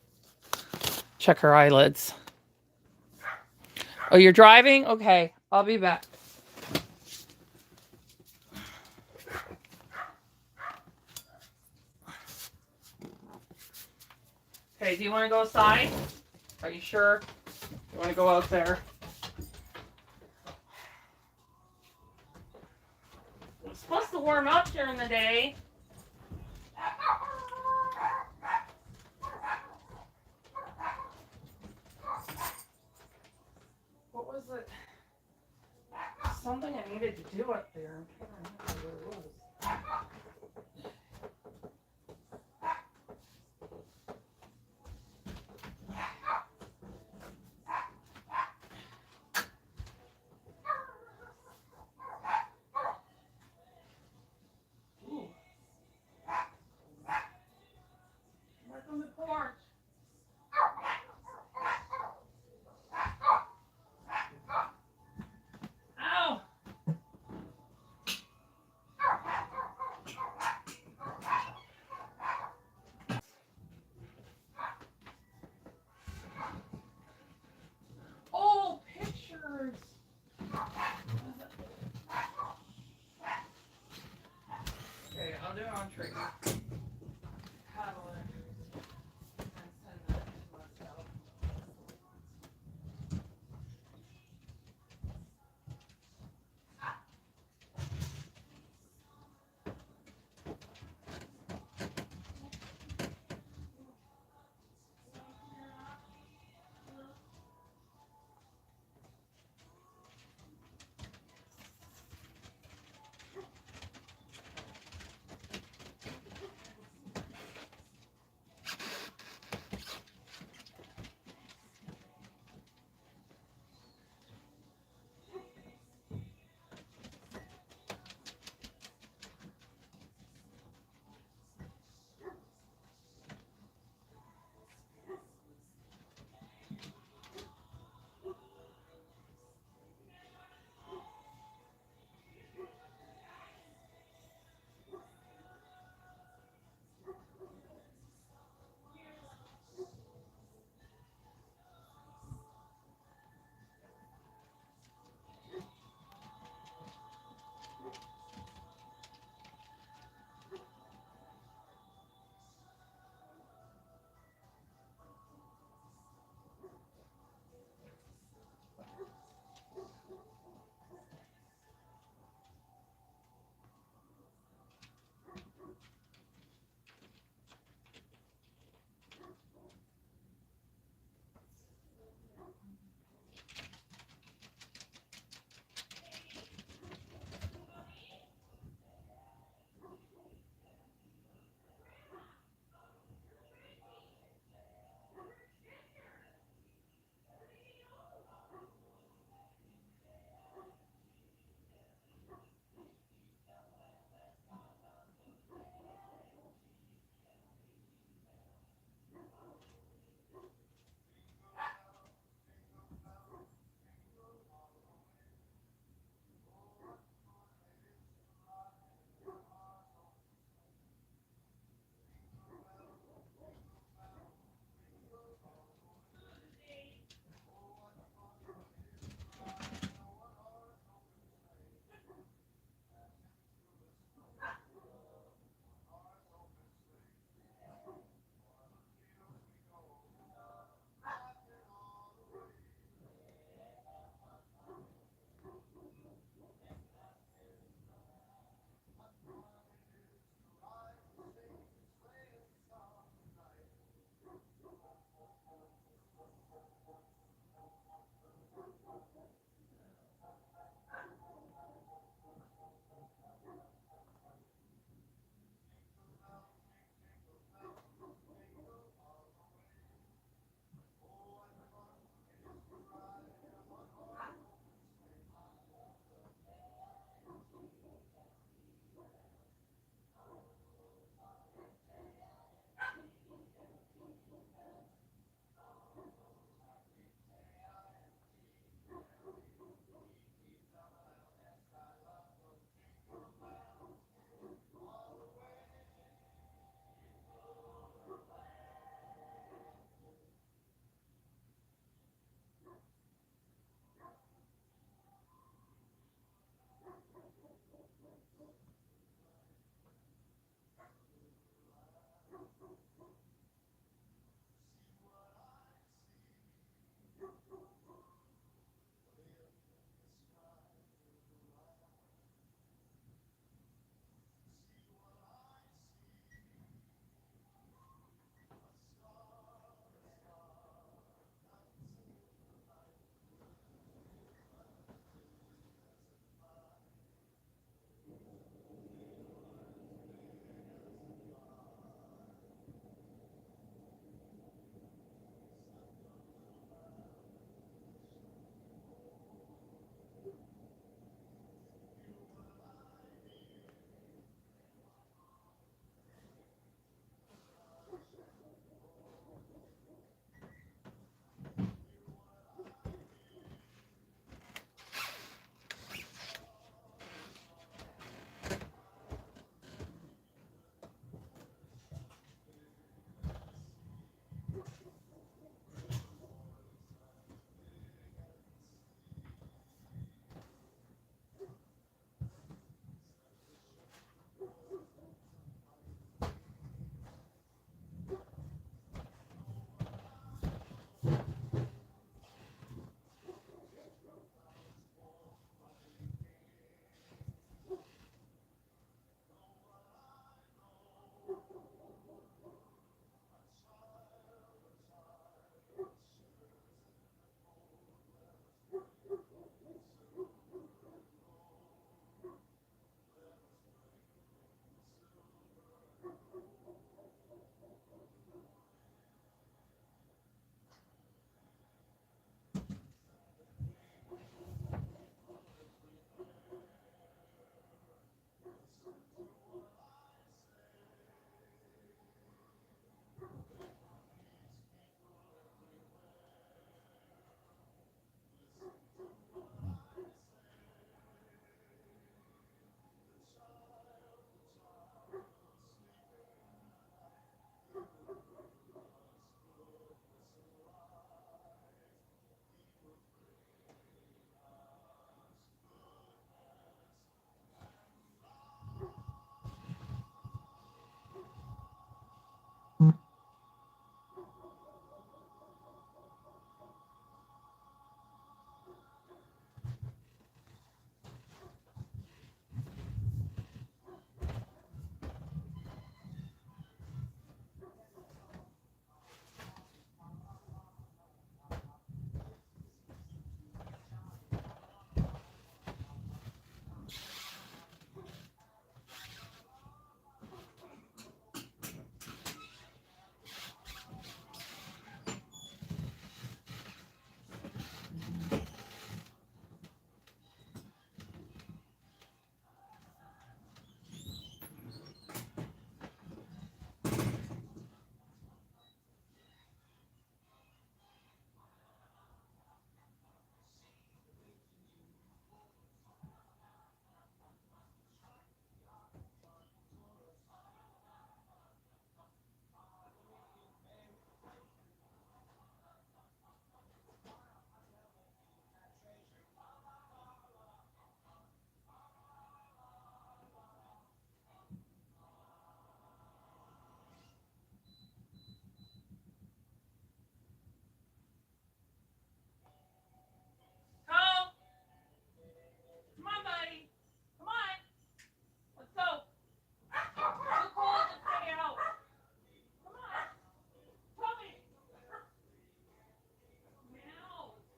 Check her eyelids. Oh, you're driving? Okay, I'll be back. Okay, do you want to go outside? Are you sure? You want to go out there? It's supposed to warm up during the day. What was it? Something I needed to do up there. I'm trying to remember what it was. Ooh. Right on the porch. Ow! Where's... Okay, I'll do it on tree. Paddle it. And send that to myself.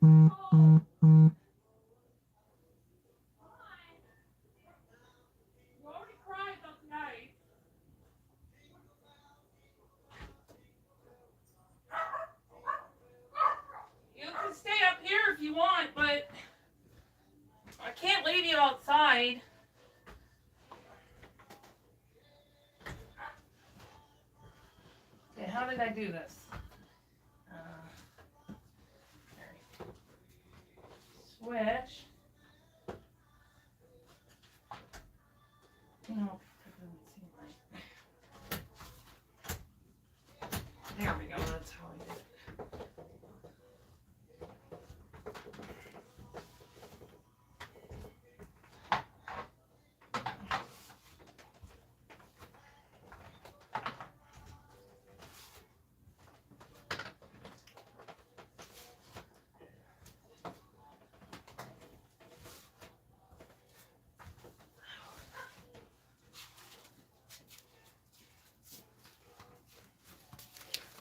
already cried about the night. You can stay up here if you want, but I can't leave you outside. Okay, how did I do this? Switch. No, it doesn't seem right. There we go. That's how I did it.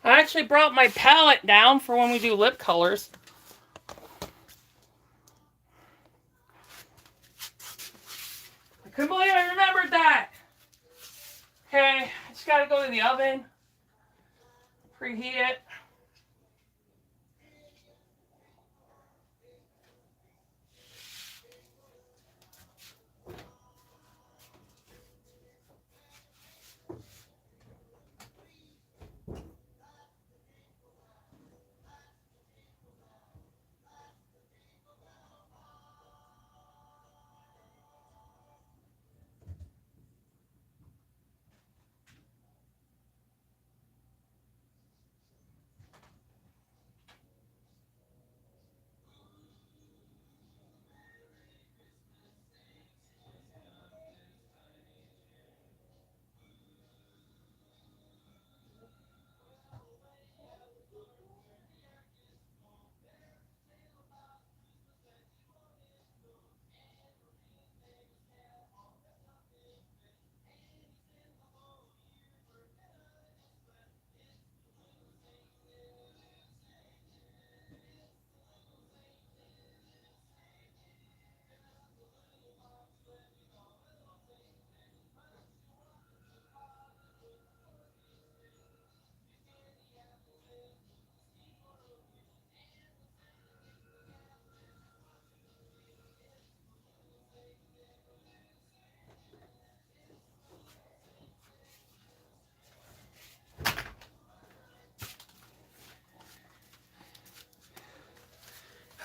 I actually brought my palette down for when we do lip colors. I couldn't believe I remembered that. Okay, I just gotta go to the oven, preheat it.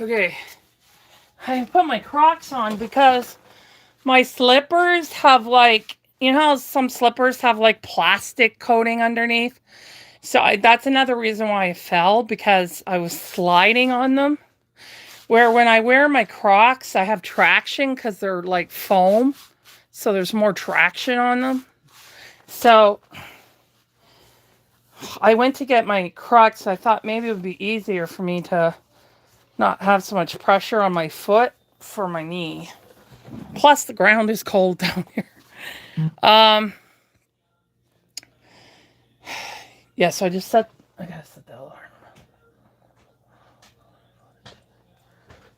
Okay, I put my Crocs on because my slippers have like, you know how some slippers have like plastic coating underneath? So that's another reason why I fell, because I was sliding on them. Where when I wear my Crocs, I have traction because they're like foam. So there's more traction on them. So I went to get my Crocs. I thought maybe it would be easier for me to not have so much pressure on my foot for my knee. Plus the ground is cold down here. Yeah, so I gotta set the alarm.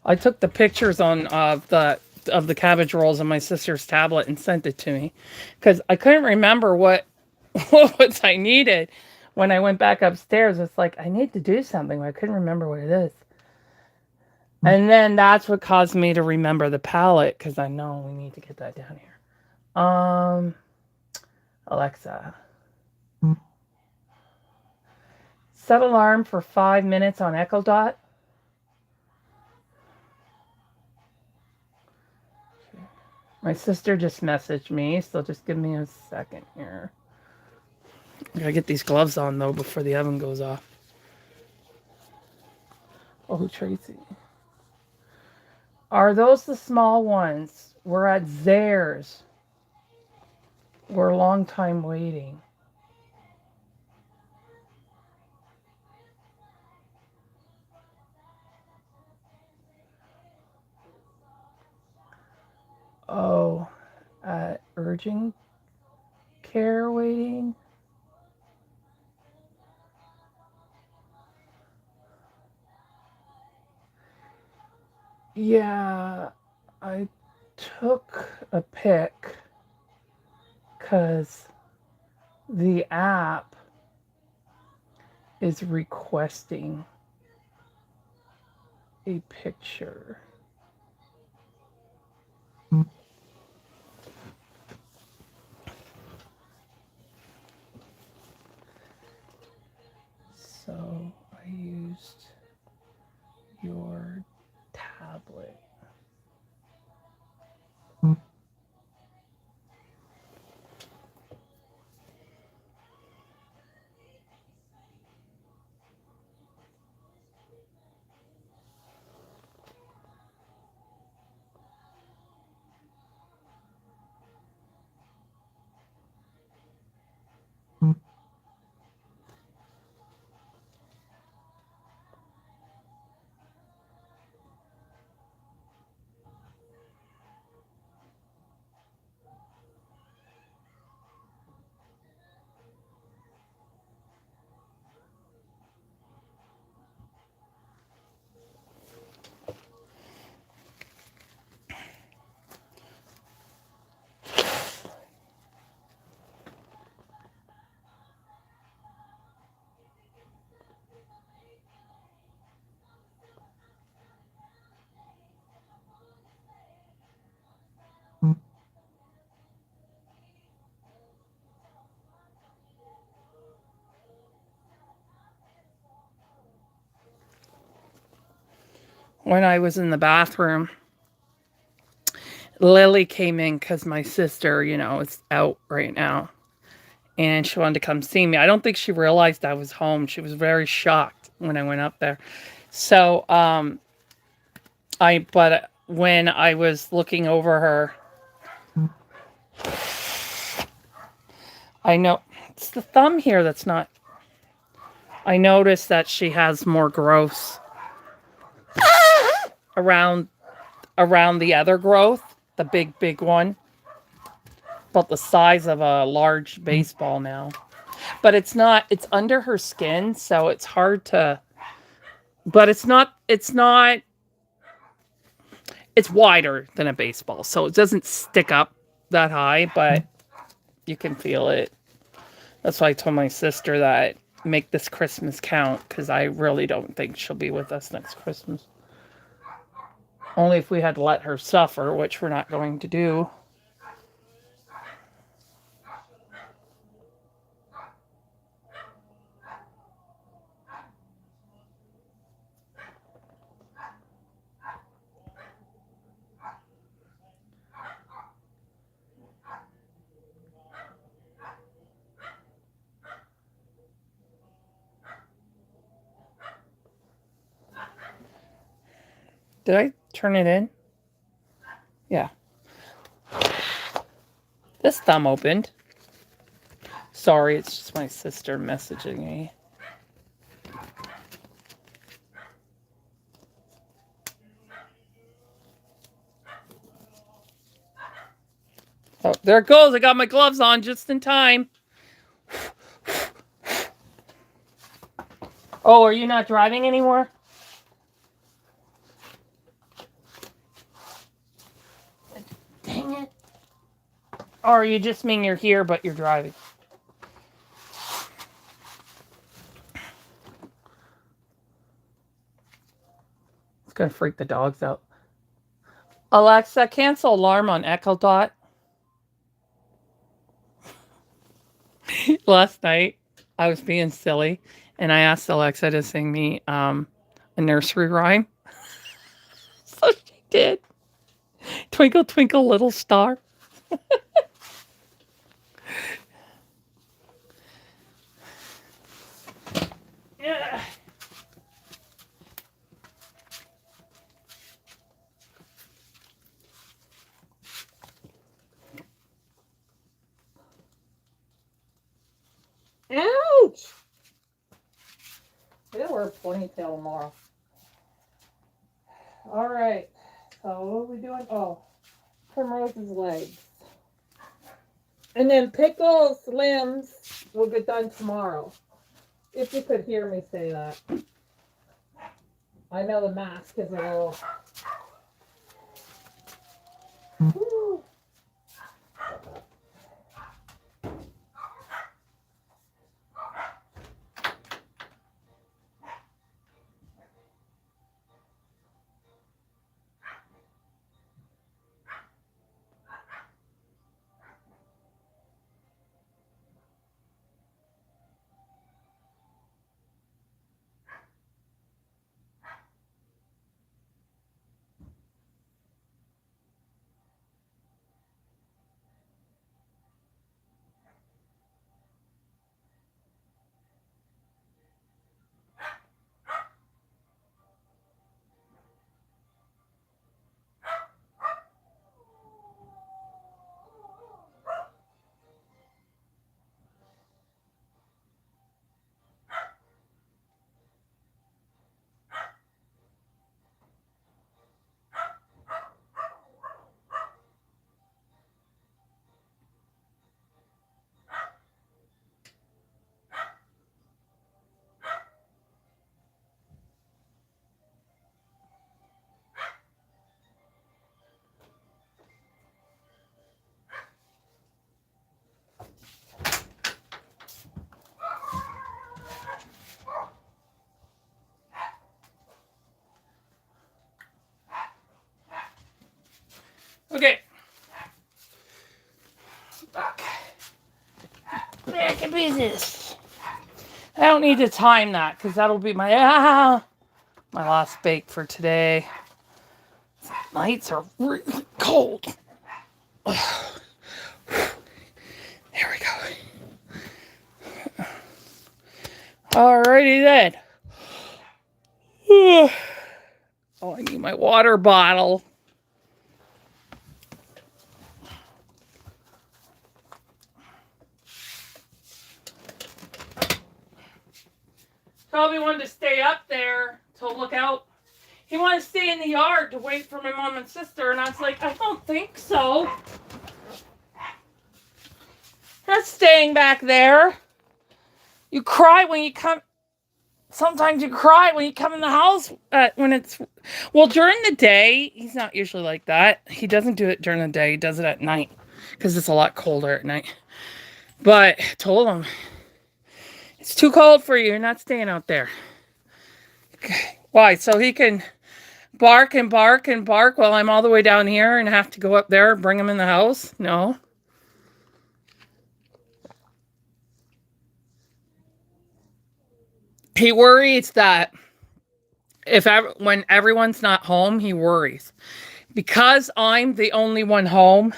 I took the pictures on the cabbage rolls on my sister's tablet and sent it to me because I couldn't remember what what I needed when I went back upstairs. It's like I need to do something, but I couldn't remember what it is. And then that's what caused me to remember the palette, because I know we need to get that down here. Alexa, set alarm for 5 minutes on Echo Dot. My sister just messaged me, so just give me a second here. I gotta get these gloves on though before the oven goes off. Oh, Tracy. Are those the small ones? We're at Zares. We're a long time waiting. Oh, urgent care waiting? Yeah, I took a pic because the app is requesting a picture. So I used your tablet. When I was in the bathroom, Lily came in because my sister, is out right now. And she wanted to come see me. I don't think she realized I was home. She was very shocked when I went up there. So, but when I was looking over her, I know it's the thumb here that's not. I noticed that she has more growth around the other growth, the big one, about the size of a large baseball now. But it's not. It's under her skin, so it's hard to. But it's not. It's not. It's wider than a baseball, so it doesn't stick up that high, but you can feel it. That's why I told my sister that make this Christmas count, because I really don't think she'll be with us next Christmas. Only if we had to let her suffer, which we're not going to do. Did I turn it in? Yeah. This thumb opened. Sorry, it's just my sister messaging me. Oh, there it goes. I got my gloves on just in time. Oh, are you not driving anymore? Dang it. Or you just mean you're here, but you're driving? It's going to freak the dogs out. Alexa, cancel alarm on Echo Dot. Last night, I was being silly, and I asked Alexa to sing me a nursery rhyme. So she did. Twinkle, twinkle, little star. Yeah. Ouch! I'm gonna wear a ponytail tomorrow. All right. So what are we doing? Oh, Primrose's legs. And then Pickle's limbs will get done tomorrow. If you could hear me say that. I know the mask is a little Okay. Back. Back in business. I don't need to time that because that'll be my last bake for today. Nights are really cold. There we go. Alrighty then. Oh, I need my water bottle. Toby wanted to stay up there to look out. He wanted to stay in the yard to wait for my mom and sister, and I was like, I don't think so. Not staying back there. You cry when you come. Sometimes you cry when you come in the house when it's... Well, during the day, he's not usually like that. He doesn't do it during the day. He does it at night because it's a lot colder at night. But I told him, it's too cold for you. You're not staying out there. Okay. Why? So he can bark and bark and bark while I'm all the way down here and have to go up there and bring him in the house? No. He worries that when everyone's not home, he worries. Because I'm the only one home,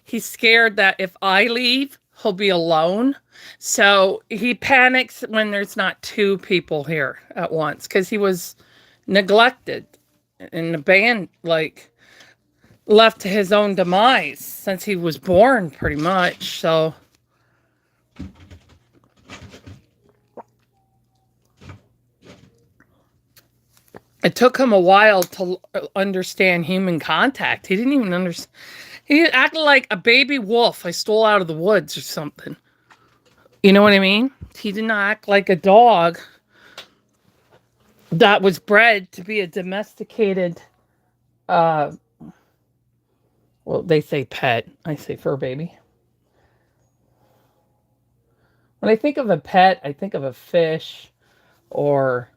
he's scared that if I leave, he'll be alone. So he panics when there's not two people here at once because he was neglected and the band left to his own demise since he was born pretty much. So it took him a while to understand human contact. He didn't even understand. He acted like a baby wolf I stole out of the woods or something. You know what I mean? He did not act like a dog that was bred to be a domesticated, well, they say pet. I say fur baby. When I think of a pet, I think of a fish or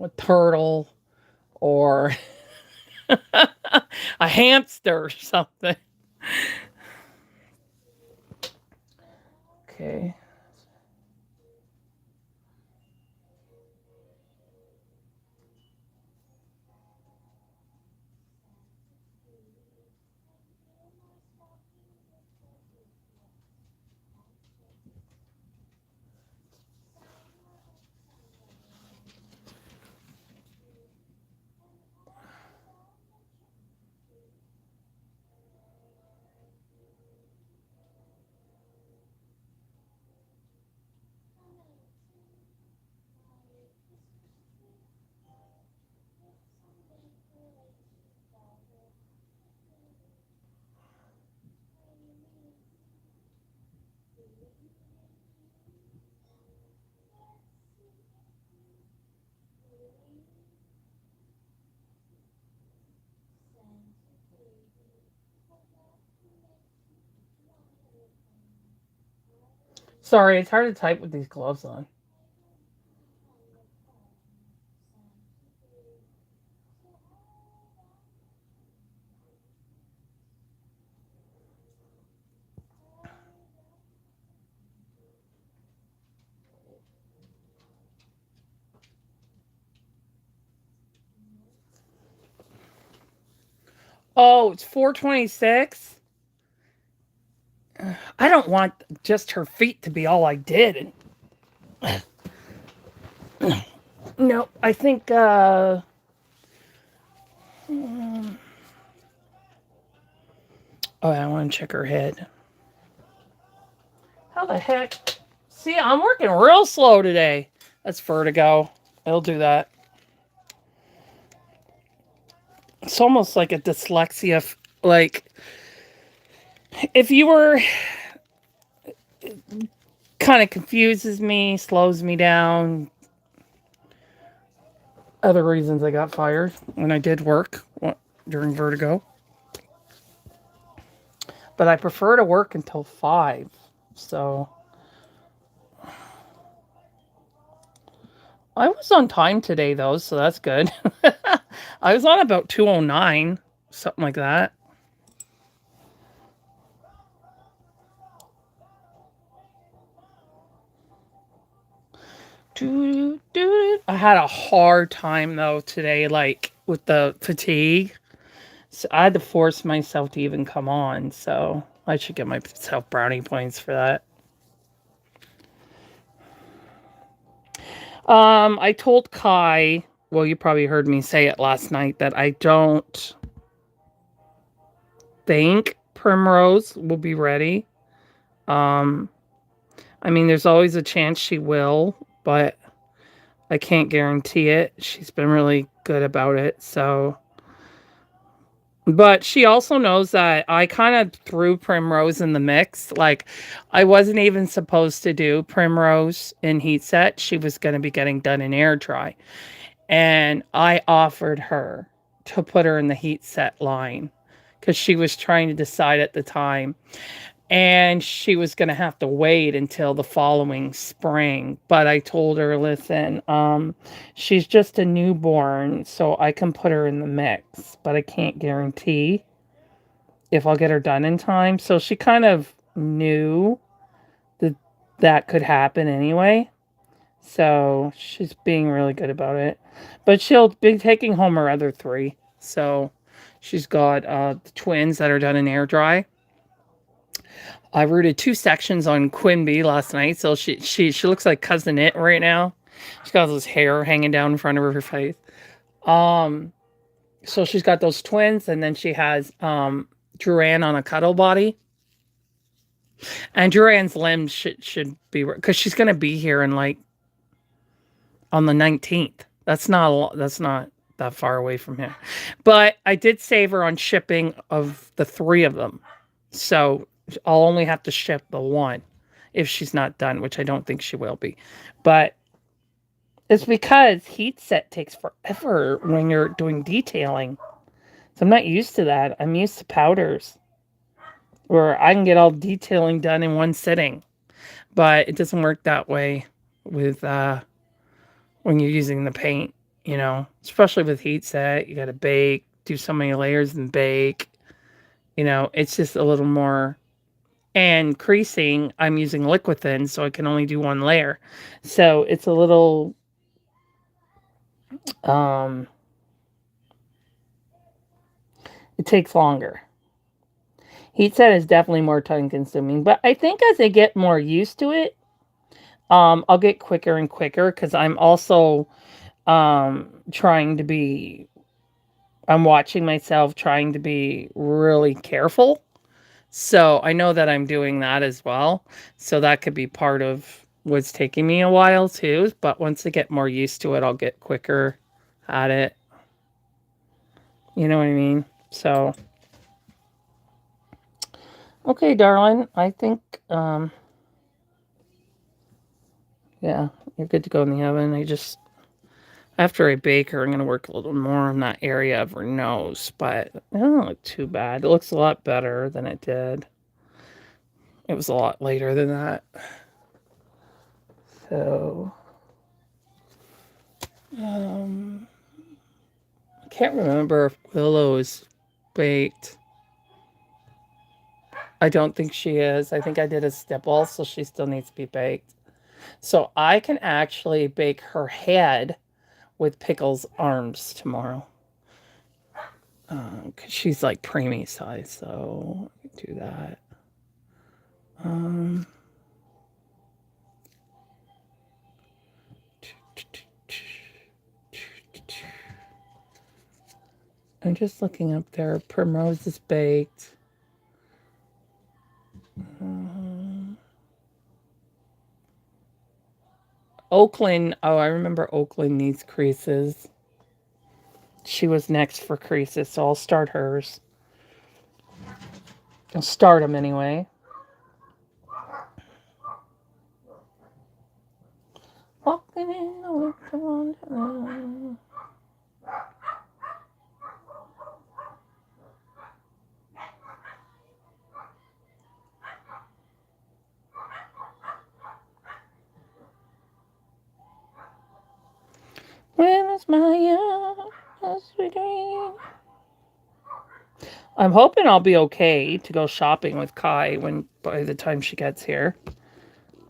a turtle or a hamster or something. Okay. Sorry, it's hard to type with these gloves on. Oh, it's 4:26. I don't want just her feet to be all I did. No, I think oh, I want to check her head. How the heck? See, I'm working real slow today. That's vertigo. It'll do that. It's almost like a dyslexia. Like, if you were kind of confuses me, slows me down. Other reasons I got fired when I did work during vertigo. But I prefer to work until 5. So I was on time today, though, so that's good. I was on about 2:09, something like that. I had a hard time, though, today, like, with the fatigue. So I had to force myself to even come on, so I should give myself brownie points for that. I told Kai, well, you probably heard me say it last night, that I don't think Primrose will be ready. Um, I mean, there's always a chance she will, but I can't guarantee it. She's been really good about it, so. But she also knows that I kind of threw Primrose in the mix. Like, I wasn't even supposed to do Primrose in heat set. She was going to be getting done in air dry. And I offered her to put her in the heat set line because she was trying to decide at the time. And she was going to have to wait until the following spring. But I told her, listen, she's just a newborn, so I can put her in the mix, but I can't guarantee if I'll get her done in time. So she kind of knew that that could happen anyway. So she's being really good about it. But she'll be taking home her other 3. So she's got the twins that are done in air dry. I rooted 2 sections on Quimby last night, so she looks like Cousin It right now. She's got this hair hanging down in front of her face. Um, so she's got those twins, and then she has Duran on a cuddle body. And Duran's limbs should be, because she's gonna be here in like on the 19th. That's not that far away from here. But I did save her on shipping of the 3 of them. So I'll only have to ship the 1 if she's not done, which I don't think she will be. But it's because heat set takes forever when you're doing detailing. So I'm not used to that. I'm used to powders where I can get all detailing done in one sitting. But it doesn't work that way with when you're using the paint, especially with heat set. You got to bake, do so many layers and bake. It's just a little more. And creasing, I'm using Liquithin, so I can only do 1 layer. So it's a little it takes longer. Heat set is definitely more time consuming, but I think as I get more used to it, I'll get quicker and quicker, because I'm also trying to be, I'm watching myself, trying to be really careful. So I know that I'm doing that as well. So that could be part of what's taking me a while too. But once I get more used to it, I'll get quicker at it. You know what I mean? So, okay, darling. I think, yeah, you're good to go in the oven. After I bake her, I'm going to work a little more in that area of her nose. But it doesn't look too bad. It looks a lot better than it did. It was a lot later than that. So, I can't remember if Willow is baked. I don't think she is. I think I did a stipple, so she still needs to be baked. So I can actually bake her head with Pickle's arms tomorrow. Because she's like preemie size, so I can do that. I'm just looking up there. Primrose is baked. Oakland. Oh, I remember Oakland needs creases. She was next for creases, so I'll start hers. I'll start them anyway. Walking in the winter wonderland. When is my young sweet dream? I'm hoping I'll be okay to go shopping with Kai by the time she gets here.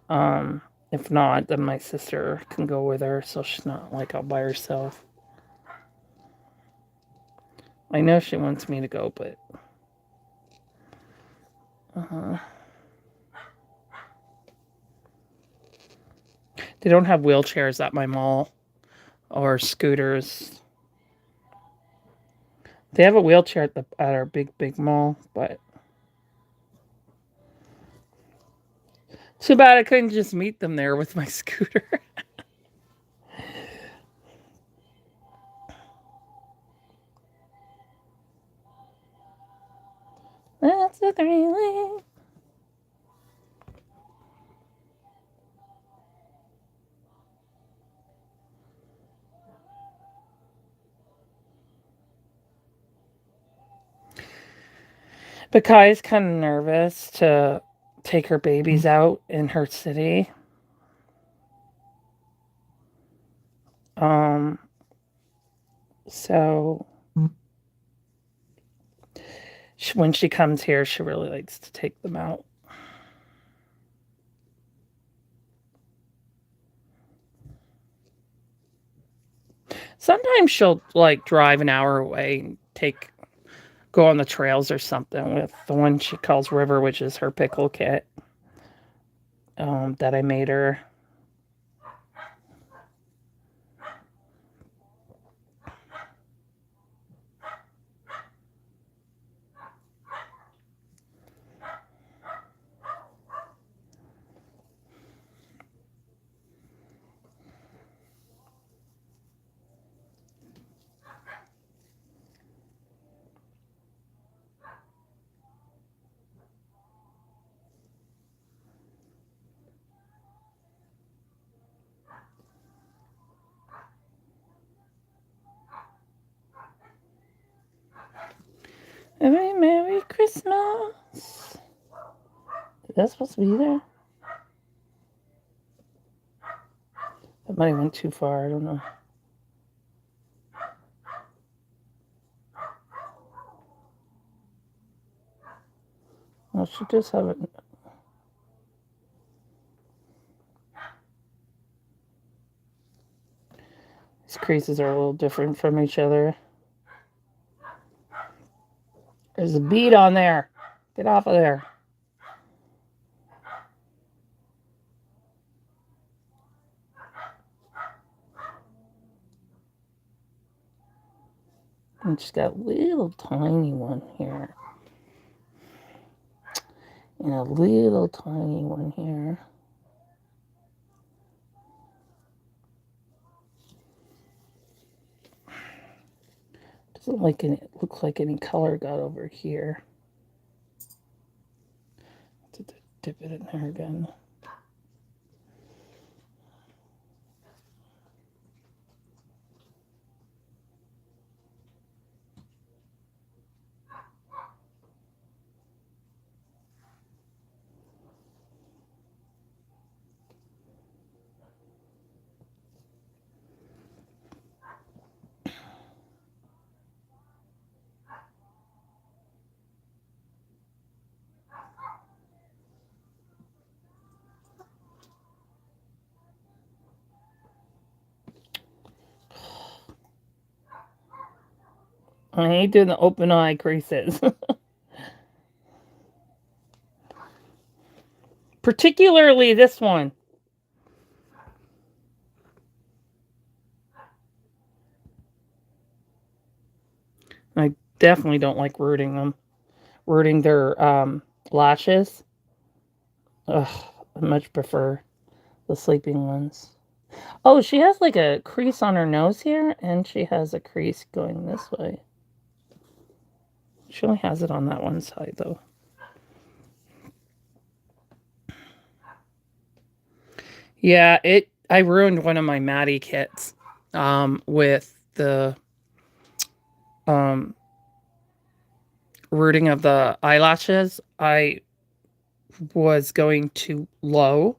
If not, then my sister can go with her, so she's not like out by herself. I know she wants me to go, but they don't have wheelchairs at my mall or scooters. They have a wheelchair at our big mall, but too bad I couldn't just meet them there with my scooter. That's the thrilling. But Kai's kind of nervous to take her babies out in her city. So when she comes here, she really likes to take them out. Sometimes she'll like drive an hour away and go on the trails or something with the one she calls River, which is her pickle kit that I made her. Merry Christmas. Is that supposed to be there? That might have went too far. I don't know. Well, she just have it. These creases are a little different from each other. There's a bead on there. Get off of there. And she's got a little tiny one here. And a little tiny one here. Doesn't look like any color got over here. To dip it in there again. I hate doing the open eye creases. Particularly this one. I definitely don't like rooting them. Rooting their lashes. Ugh, I much prefer the sleeping ones. Oh, she has like a crease on her nose here, and she has a crease going this way. She only has it on that one side, though. Yeah, I ruined one of my Maddie kits with the um, rooting of the eyelashes. I was going too low,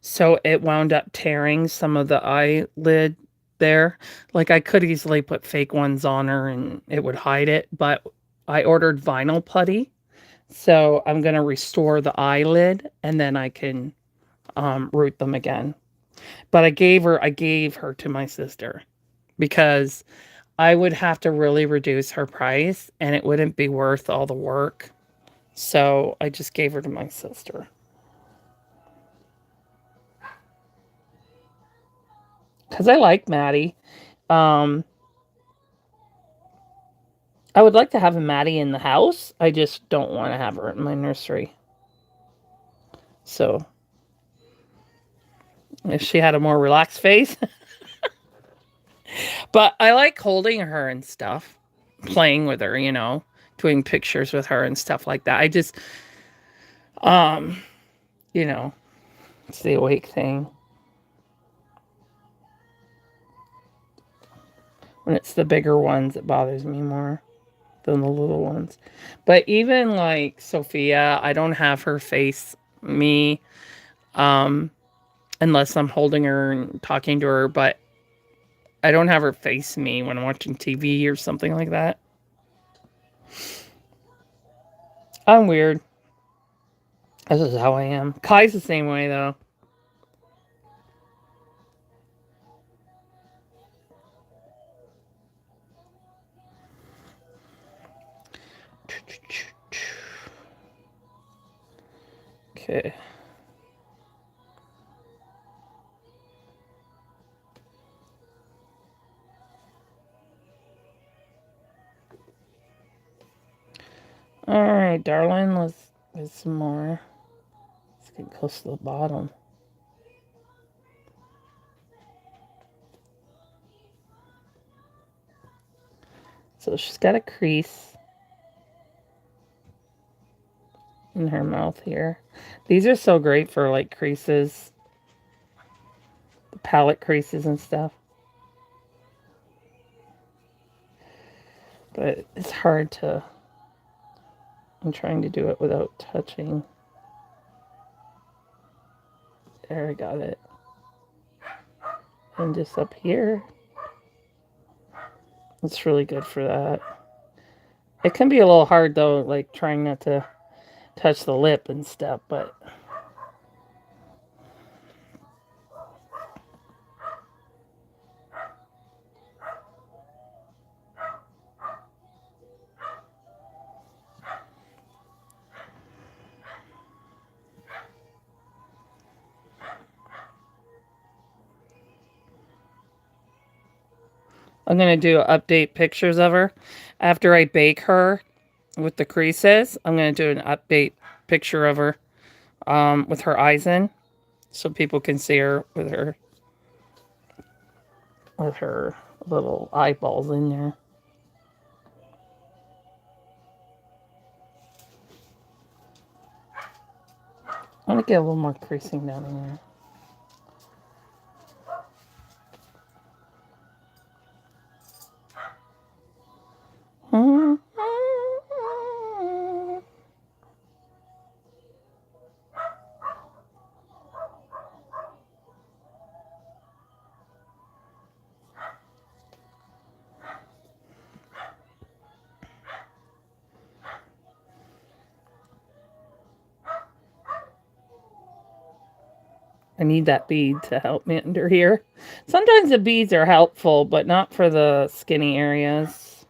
so it wound up tearing some of the eyelid there. Like I could easily put fake ones on her and it would hide it, but I ordered vinyl putty. So I'm going to restore the eyelid and then I can root them again. But I gave her to my sister because I would have to really reduce her price and it wouldn't be worth all the work. So I just gave her to my sister. Because I like Maddie. Um, I would like to have a Maddie in the house. I just don't want to have her in my nursery. So if she had a more relaxed face. But I like holding her and stuff, playing with her, doing pictures with her and stuff like that. I just, um, you know, it's the awake thing. When it's the bigger ones, it bothers me more than the little ones. But even like Sophia, I don't have her face me, um, unless I'm holding her and talking to her. But I don't have her face me when I'm watching TV or something like that. I'm weird. This is how I am. Kai's the same way though. Okay. All right, darling. Let's get some more. Let's get close to the bottom. So she's got a crease in her mouth here. These are so great for like creases, the palette creases and stuff. But it's hard to, I'm trying to do it without touching. There, I got it. And just up here. It's really good for that. It can be a little hard though, like trying not to touch the lip and stuff, but I'm going to do update pictures of her. After I bake her with the creases, I'm going to do an update picture of her with her eyes in so people can see her with her little eyeballs in there. I'm going to get a little more creasing down in there. I need that bead to help me under here. Sometimes the beads are helpful, but not for the skinny areas.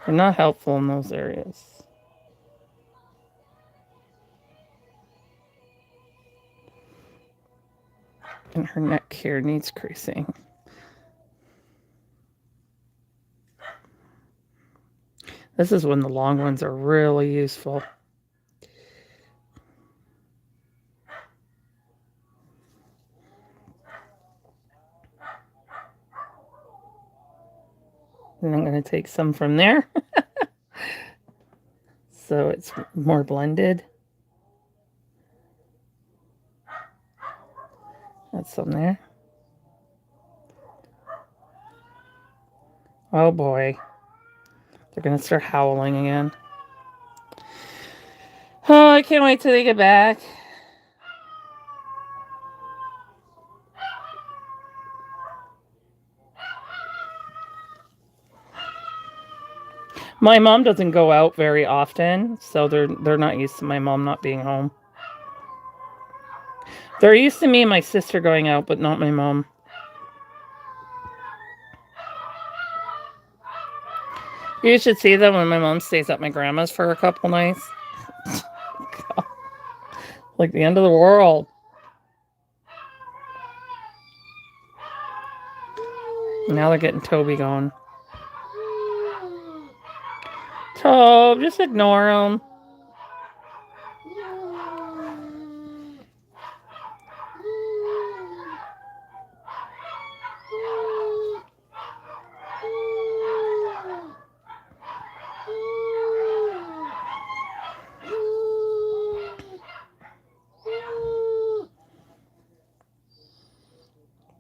They're not helpful in those areas. And her neck here needs creasing. This is when the long ones are really useful. And I'm going to take some from there. So it's more blended. That's some there. Oh boy. They're going to start howling again. Oh, I can't wait till they get back. My mom doesn't go out very often, so they're not used to my mom not being home. They're used to me and my sister going out, but not my mom. You should see them when my mom stays at my grandma's for a couple nights. Like the end of the world. Now they're getting Toby going. Tobe, just ignore him.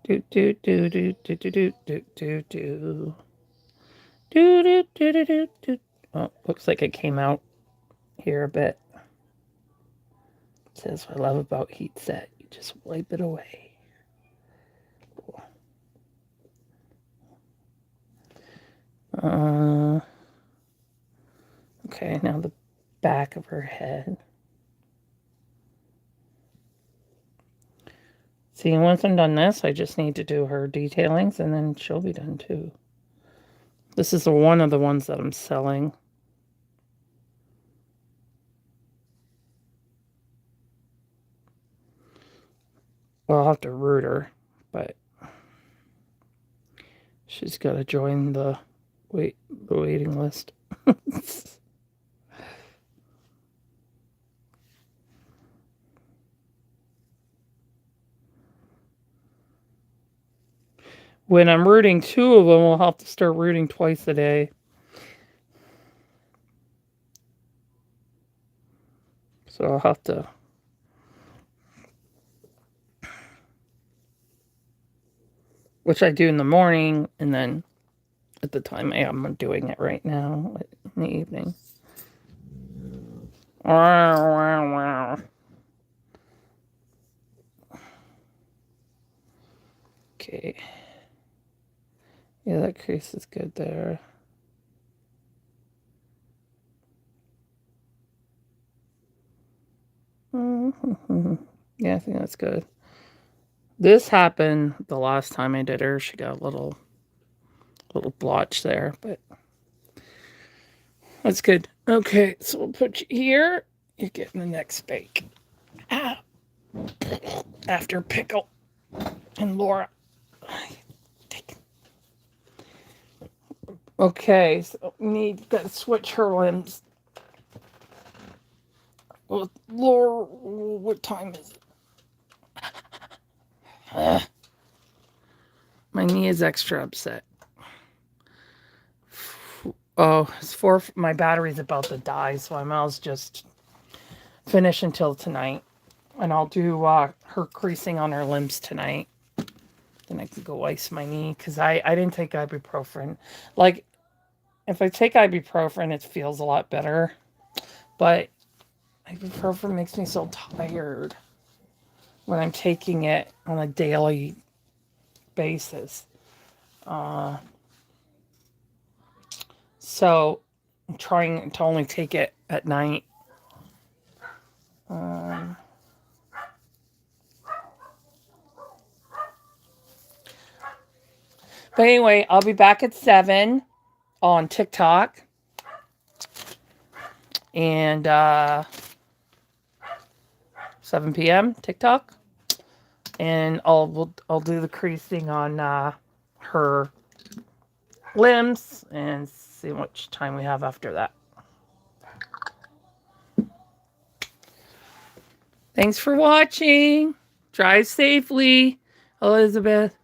Do do do do do do do do do do. Do do do do do do. Oh, looks like it came out here a bit. It says what I love about heat set. You just wipe it away. Okay, now the back of her head. See, once I'm done this, I just need to do her detailings, and then she'll be done too. This is one of the ones that I'm selling. Well, I'll have to root her, but she's got to join the waiting list. When I'm rooting two of them, we'll have to start rooting twice a day. So I'll have to... Which I do in the morning, and then at the time I am doing it right now in the evening. Okay. Yeah, that crease is good there. Yeah, I think that's good. This happened the last time I did her. She got a little blotch there, but that's good. Okay, so we'll put you here. You're getting the next bake. Ah. After Pickle and Laura. Okay, so we got to switch her limbs. Well, Laura, what time is it? My knee is extra upset. Oh, it's my battery's about to die, so I might as just finish until tonight. And I'll do her creasing on her limbs tonight. Then I can go ice my knee, because I didn't take ibuprofen. Like, if I take ibuprofen, it feels a lot better. But ibuprofen makes me so tired when I'm taking it on a daily basis. So I'm trying to only take it at night. But anyway, I'll be back at 7 on TikTok. And 7 p.m. TikTok. And I'll do the creasing on her limbs and see how much time we have after that. Thanks for watching. Drive safely, Elizabeth.